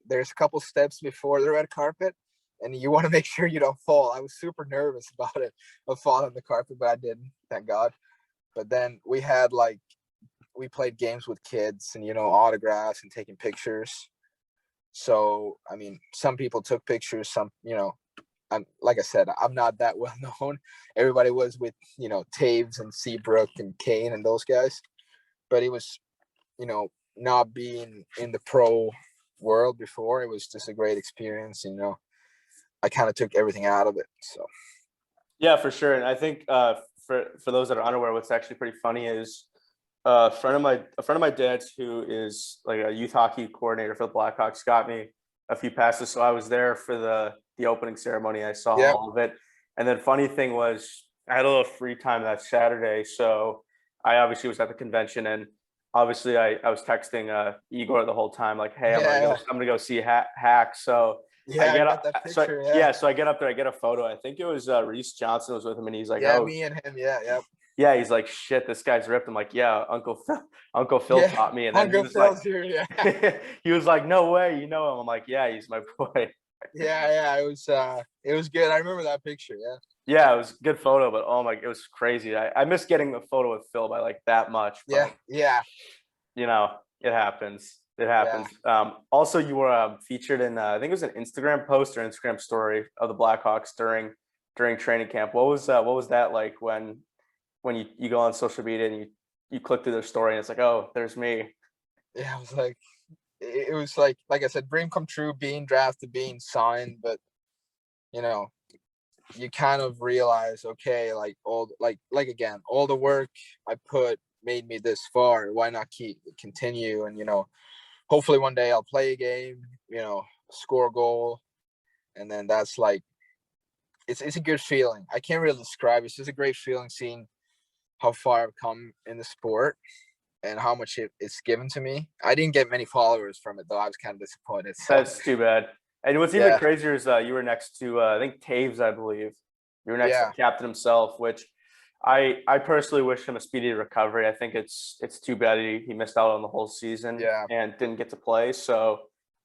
There's a couple steps before the red carpet, and you want to make sure you don't fall. I was super nervous about it of falling on the carpet, but I didn't, thank God. But then we played games with kids and, autographs and taking pictures. So, I mean, some people took pictures, some, like I said, I'm not that well known. Everybody was with, Taves and Seabrook and Kane and those guys. But it was, not being in the pro world before, it was just a great experience. I kind of took everything out of it. So. Yeah, for sure. And I think for those that are unaware, what's actually pretty funny is a friend of my dad's who is like a youth hockey coordinator for the Blackhawks got me a few passes. So I was there for the opening ceremony. I saw all of it. And then funny thing was I had a little free time that Saturday. So I obviously was at the convention, and obviously I was texting Igor the whole time, like, hey, I'm gonna go see Hakks. So I I get got up, that picture. so I get up there, I get a photo. I think it was Reese Johnson was with him, and he's like, oh, me and him, yeah. yeah, he's like, shit, this guy's ripped. I'm like, yeah, Uncle Phil taught me. And then Uncle Phil's here, yeah. He was like, no way, you know him. I'm like, yeah, he's my boy. Yeah, it was good. I remember that picture, yeah. Yeah, it was a good photo, but oh my, it was crazy. I missed getting the photo with Phil by like that much. But, yeah. It happens. It happens. Yeah. Also, you were featured in, I think it was an Instagram post or Instagram story of the Blackhawks during training camp. What was that like when you go on social media and you click through their story and it's like, oh, there's me. Yeah, it was like I said, dream come true, being drafted, being signed, but you kind of realize, okay, like all the work I put made me this far. Why not continue? And hopefully one day I'll play a game, score a goal, and then that's like it's a good feeling. I can't really describe it. It's just a great feeling seeing how far I've come in the sport and how much it's given to me. I didn't get many followers from it, though. I was kind of disappointed. So. That's too bad. And what's even crazier is you were next to, I think, Taves, I believe. You were next to the captain himself, which I personally wish him a speedy recovery. I think it's too bad he missed out on the whole season and didn't get to play. So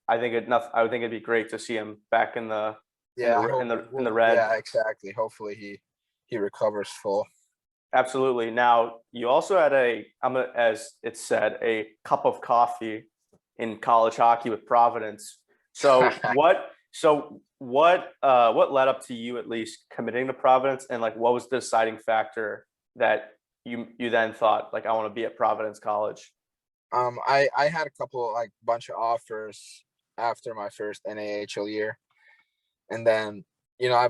I think it'd be great to see him back in the in the red. Yeah, exactly. Hopefully he recovers full. Absolutely. Now you also had as it said, a cup of coffee in college hockey with Providence. So what led up to you at least committing to Providence, and like what was the deciding factor that you then thought, like, I want to be at Providence College? I had a couple, like, bunch of offers after my first NAHL year, and then I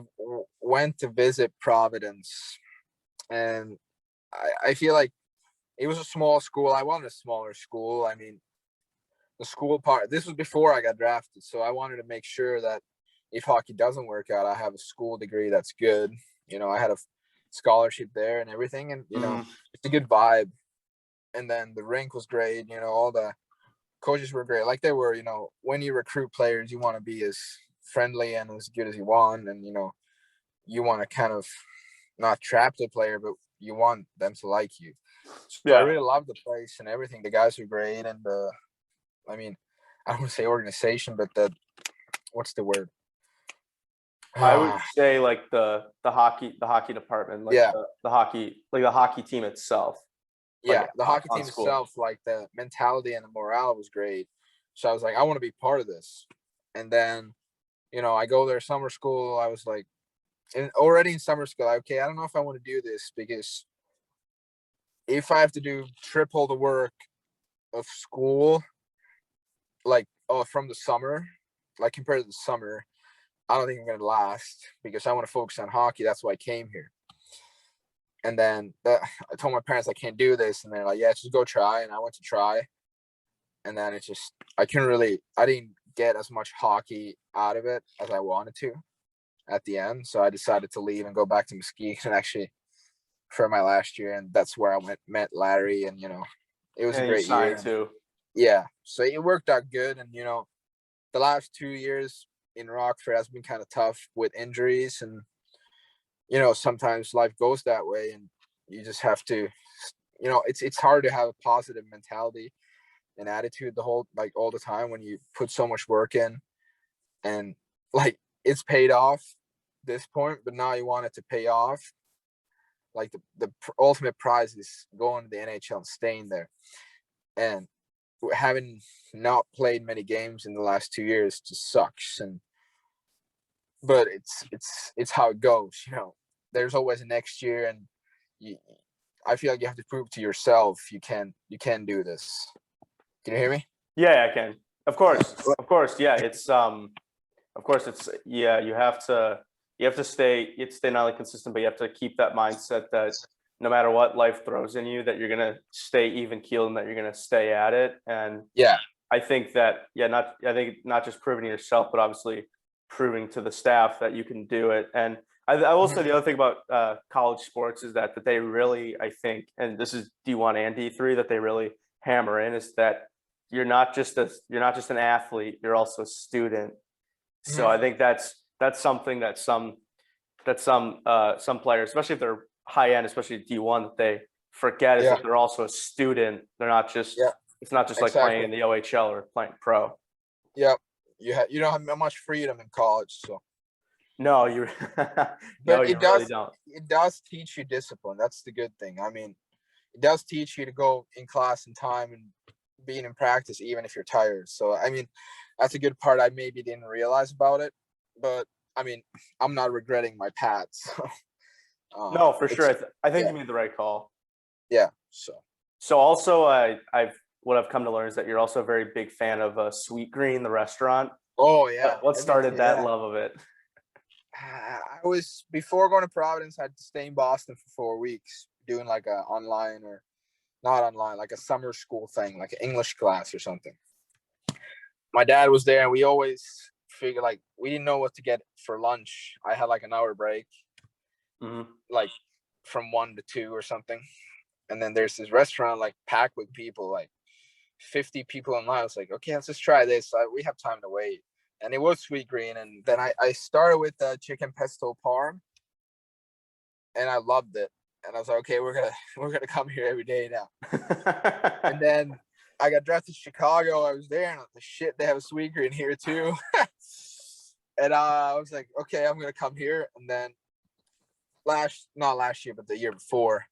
went to visit Providence, and I feel like it was a small school. I wanted a smaller school. I mean, the school part, this was before I got drafted, so I wanted to make sure that if hockey doesn't work out, I have a school degree that's good. I had a scholarship there and everything, and it's a good vibe. And then the rink was great. All the coaches were great, like they were. When you recruit players, you want to be as friendly and as good as you want, and you want to kind of not trap the player, but you want them to like you. So I really loved the place and everything. The guys were great, and I mean, I don't want to say organization, but what's the word? I would say like the hockey department, like the hockey team itself. Yeah, the hockey team itself, like the mentality and the morale was great. So I was like, I want to be part of this. And then, I go there summer school. I was like, and already in summer school, okay, I don't know if I want to do this, because if I have to do triple the work of school, like from the summer, like compared to the summer, I don't think I'm going to last, because I want to focus on hockey. That's why I came here. And then I told my parents I can't do this, and they're like, yeah, just go try. And I went to try, and then I didn't get as much hockey out of it as I wanted to at the end. So I decided to leave and go back to Muskegon actually for my last year. And that's where I met Larry, and, it was a great year too. Yeah. So it worked out good. And, the last 2 years in Rockford has been kind of tough with injuries, and, sometimes life goes that way, and you just have to, it's hard to have a positive mentality and attitude all the time when you put so much work in, and like it's paid off this point, but now you want it to pay off like the ultimate prize is going to the NHL and staying there. And having not played many games in the last 2 years just sucks. But it's how it goes, you know. There's always a next year, and I feel like you have to prove to yourself you can do this. Can you hear me? Yeah, I can. Of course. Yeah, it's yeah, you have to stay not only consistent, but you have to keep that mindset that no matter what life throws in you, that you're gonna stay even keeled and that you're gonna stay at it. And Yeah. I think that not just proving to yourself, but obviously proving to the staff that you can do it. And I will say the other thing about college sports is that they really, I think, and this is D1 and D3, that they really hammer in, is that you're not just an athlete, you're also a student. So I think that's something that some players, especially if they're high end, especially D1, that they forget, is that they're also a student. They're not just it's not just like playing in the OHL or playing pro. Yep. You don't have much freedom in college, so. No, you but you really don't. It does teach you discipline. That's the good thing. I mean, it does teach you to go in class in time and being in practice even if you're tired. So I mean, that's a good part I maybe didn't realize about it. But I mean, I'm not regretting my pads. So, no, for sure. I think you made the right call. Yeah. So also, what I've come to learn is that you're also a very big fan of Sweet Green, the restaurant. Oh yeah. What started that love of it? I was, before going to Providence, I had to stay in Boston for 4 weeks doing like a online, or not online, like a summer school thing, like an English class or something. My dad was there, and we always figured, like, we didn't know what to get for lunch. I had like an hour break, like from 1 to 2 or something. And then there's this restaurant like packed with people, like 50 people in line. I was like, okay, let's just try this. We have time to wait. And it was Sweet Green. And then I started with chicken pesto parm, and I loved it. And I was like, okay, we're gonna come here every day now. And then I got drafted to Chicago. I was there, and I was like, shit, they have a Sweet Green here too. And I was like, okay, I'm gonna come here. And then not last year, but the year before,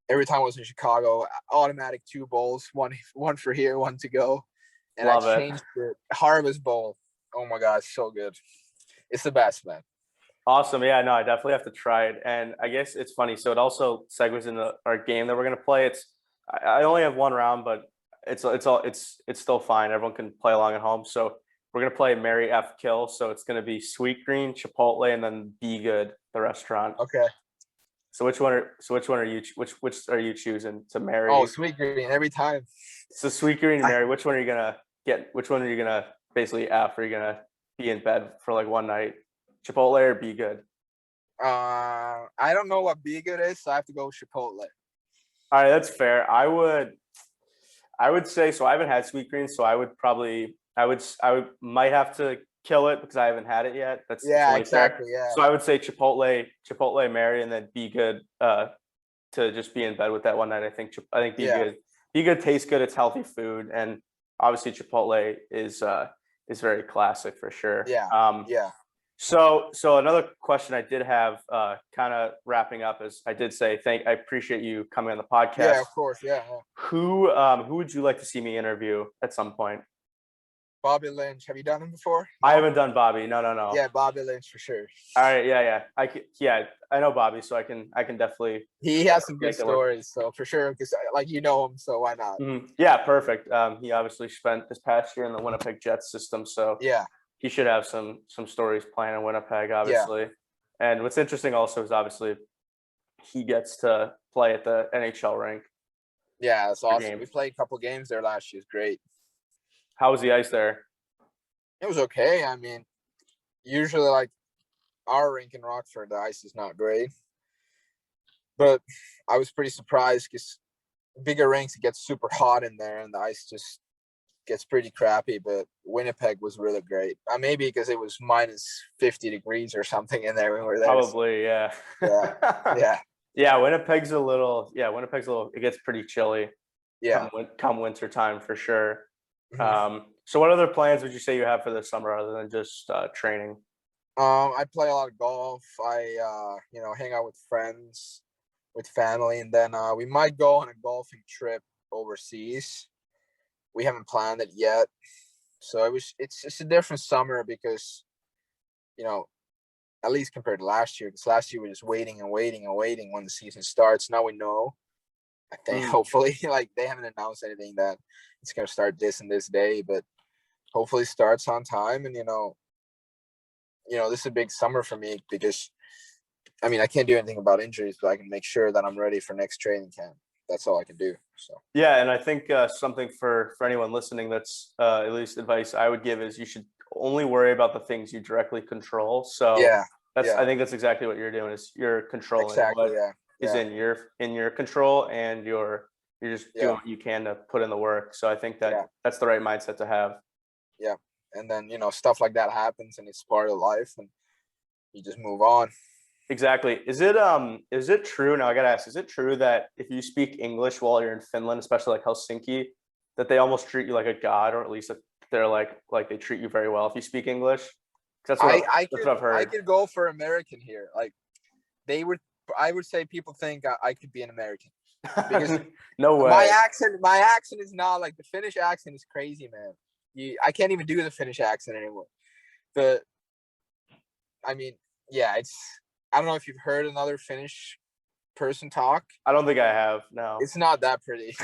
every time I was in Chicago, automatic 2 bowls, one for here, one to go. And I changed it. Harvest Bowl. Oh my God, so good. It's the best, man. Awesome. Yeah, no, I definitely have to try it. And I guess it's funny. So it also segues into our game that we're going to play. I only have 1 round, but it's still fine. Everyone can play along at home. So we're going to play Mary F Kill. So it's going to be Sweet Green, Chipotle, and then Be Good, the restaurant. Okay. So which one are you choosing to marry? Oh, Sweet Green every time. So Sweet Green and Mary, which one are you gonna get? Which one are you gonna basically F? Are you gonna be in bed for like one night? Chipotle or Be Good? I don't know what Be Good is, so I have to go with Chipotle. All right, that's fair. I would say, so I haven't had Sweet Green, so I might have to kill it because I haven't had it yet. That's exactly. Fair. Yeah. So I would say Chipotle, Mary, and then Be Good to just be in bed with that one night. I think Be Good tastes good. It's healthy food, and obviously Chipotle is very classic for sure. Yeah. So another question I did have, kind of wrapping up, is I did say I appreciate you coming on the podcast. Yeah, of course. Yeah. Who would you like to see me interview at some point? Bobby Lynch. Have you done him before? No? I haven't done Bobby. No. Yeah, Bobby Lynch for sure. All right. Yeah. I know Bobby, so I can definitely. He has some good stories, so for sure, because like you know him, so why not? Yeah, perfect. He obviously spent this past year in the Winnipeg Jets system, so yeah, he should have some stories playing in Winnipeg, obviously. Yeah. And what's interesting also is obviously he gets to play at the NHL rink. Yeah, that's awesome. Games. We played a couple games there last year. It's great. How was the ice there? It was okay. I mean, usually like our rink in Rockford, the ice is not great. But I was pretty surprised because bigger rinks, it gets super hot in there and the ice just gets pretty crappy. But Winnipeg was really great. Maybe because it was minus 50 degrees or something in there when we were there. Probably, yeah. Yeah. Yeah, Winnipeg's a little, it gets pretty chilly. Yeah. Come winter time for sure. So what other plans would you say you have for the summer other than just training? I play a lot of golf. I hang out with friends. with family, and then we might go on a golfing trip overseas. We haven't planned it yet, so it's just a different summer because, you know, at least compared to last year, because last year we were just waiting and waiting and waiting when the season starts. Now we know. I think hopefully, like, they haven't announced anything that it's going to start this and this day, but hopefully starts on time. And this is a big summer for me because, I mean, I can't do anything about injuries, but I can make sure that I'm ready for next training camp. That's all I can do. So yeah, and I think something for anyone listening, that's at least advice I would give, is you should only worry about the things you directly control. So I think that's exactly what you're doing, is you're controlling what is in your control, and you're just doing what you can to put in the work. So I think that's the right mindset to have. Yeah. And then, stuff like that happens, and it's part of life, and you just move on. Exactly. Is it true? Now I gotta ask, is it true that if you speak English while you're in Finland, especially like Helsinki, that they almost treat you like a god, or at least that they're like they treat you very well if you speak English? That's what I've heard. I could go for American here. Like, I would say people think I could be an American. Because no way. My accent is not like the Finnish accent is crazy, man. I can't even do the Finnish accent anymore. I mean, yeah, I don't know if you've heard another Finnish person talk. I don't think I have. No, it's not that pretty.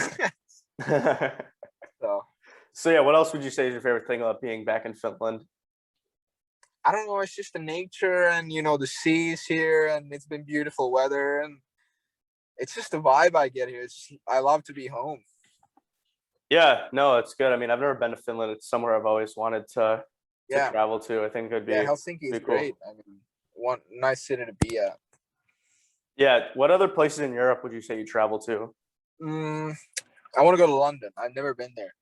So yeah, what else would you say is your favorite thing about being back in Finland? I don't know. It's just the nature, and the seas here, and it's been beautiful weather, and it's just the vibe I get here. I love to be home. Yeah, no, it's good. I mean, I've never been to Finland. It's somewhere I've always wanted to travel to. I think it'd be Helsinki is great. I mean, one nice city to be at. Yeah. What other places in Europe would you say you travel to? I want to go to London. I've never been there.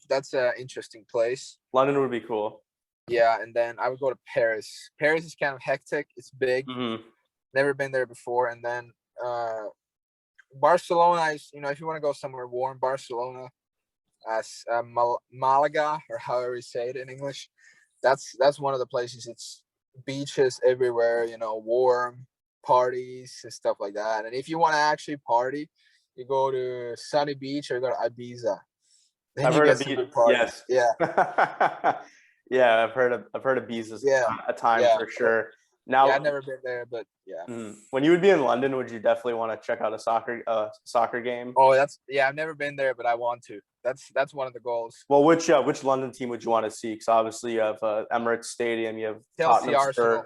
That's an interesting place. London would be cool. Yeah, and then I would go to Paris. Paris is kind of hectic. It's big. Never been there before. And then Barcelona is, if you want to go somewhere warm, Barcelona, Malaga, or however you say it in English. That's one of the places. It's beaches everywhere, warm, parties and stuff like that. And if you want to actually party, you go to Sunny Beach or you go to Ibiza. Then I've heard of Ibiza. Yes. Yeah. Yeah, I've heard of Ibiza's a time for sure. Now, I've never been there, but when you would be in London, would you definitely want to check out a soccer game? Oh, I've never been there, but I want to. That's one of the goals. Well, which London team would you want to see? Because obviously you have Emirates Stadium, you have Chelsea, Arsenal.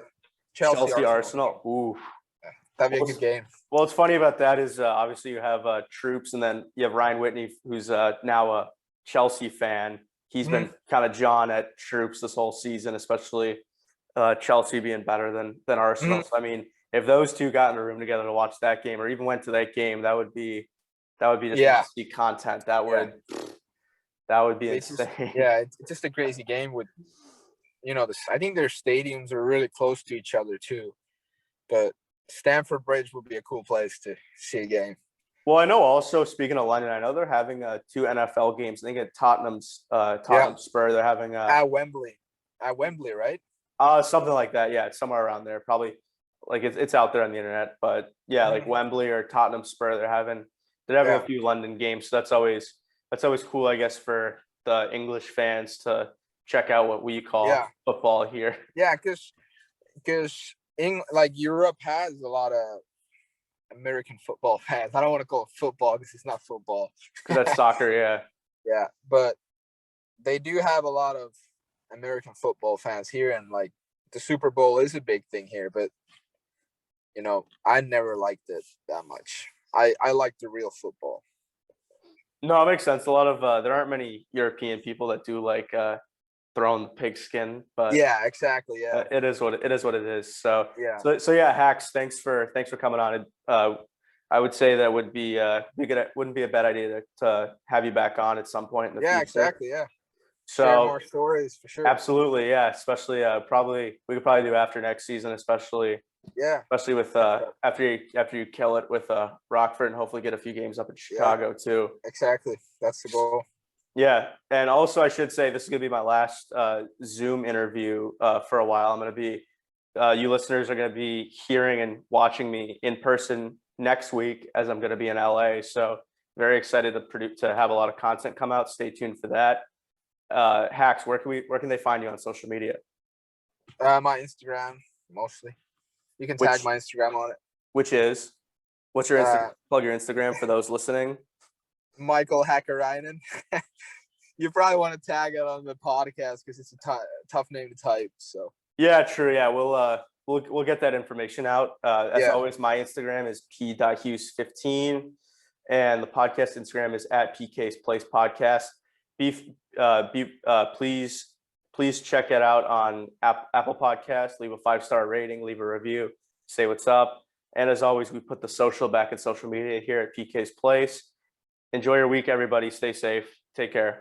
Chelsea, Arsenal. Ooh, that'd be a good game. Well, what's funny about that is obviously you have Troops, and then you have Ryan Whitney, who's now a Chelsea fan. He's been kind of John at Troops this whole season, especially Chelsea being better than Arsenal. So I mean, if those two got in a room together to watch that game, or even went to that game, that would be just must-see content. That would be insane. It's just a crazy game with, I think their stadiums are really close to each other too. But Stamford Bridge would be a cool place to see a game. Well, I know also, speaking of London, I know they're having 2 NFL games. I think at Tottenham Spur, they're having at Wembley. At Wembley, right? Something like that. Yeah, it's somewhere around there. Probably like it's out there on the internet. But yeah, like Wembley or Tottenham Spur, they're having a few London games. So that's always cool, I guess, for the English fans to check out what we call football here. Yeah, because Europe has a lot of American football fans. I don't want to call it football because it's not football. Because that's soccer, yeah. Yeah, but they do have a lot of American football fans here, and like the Super Bowl is a big thing here. But I never liked it that much. I like the real football. No, it makes sense. A lot of there aren't many European people that do like throwing the pigskin, but yeah, exactly. Yeah, it is what it is. So yeah. So yeah, Hakks, thanks for coming on. I would say that wouldn't be a bad idea to have you back on at some point in the future. Yeah, exactly. Yeah. So share more stories for sure. Absolutely, yeah. Especially we could probably do after next season, especially with after you kill it with Rockford, and hopefully get a few games up in Chicago too. Exactly, that's the goal. Yeah, and also I should say this is gonna be my last Zoom interview for a while. I'm gonna be you listeners are gonna be hearing and watching me in person next week as I'm going to be in LA. So very excited to have a lot of content come out. Stay tuned for that. Hakks, where can they find you on social media? My Instagram mostly. You can tag my Instagram on it. What's your Instagram? Plug your Instagram for those listening. Mikeal Hakkarainen. You probably want to tag it on the podcast because it's a tough name to type. So yeah, true. Yeah, we'll get that information out. As always, my Instagram is p.hughes15, and the podcast Instagram is at PK's Place Podcast. Please check it out on Apple Podcasts. Leave a 5-star rating, leave a review, say what's up. And as always, we put the social back in social media here at PK's Place. Enjoy your week, everybody. Stay safe. Take care.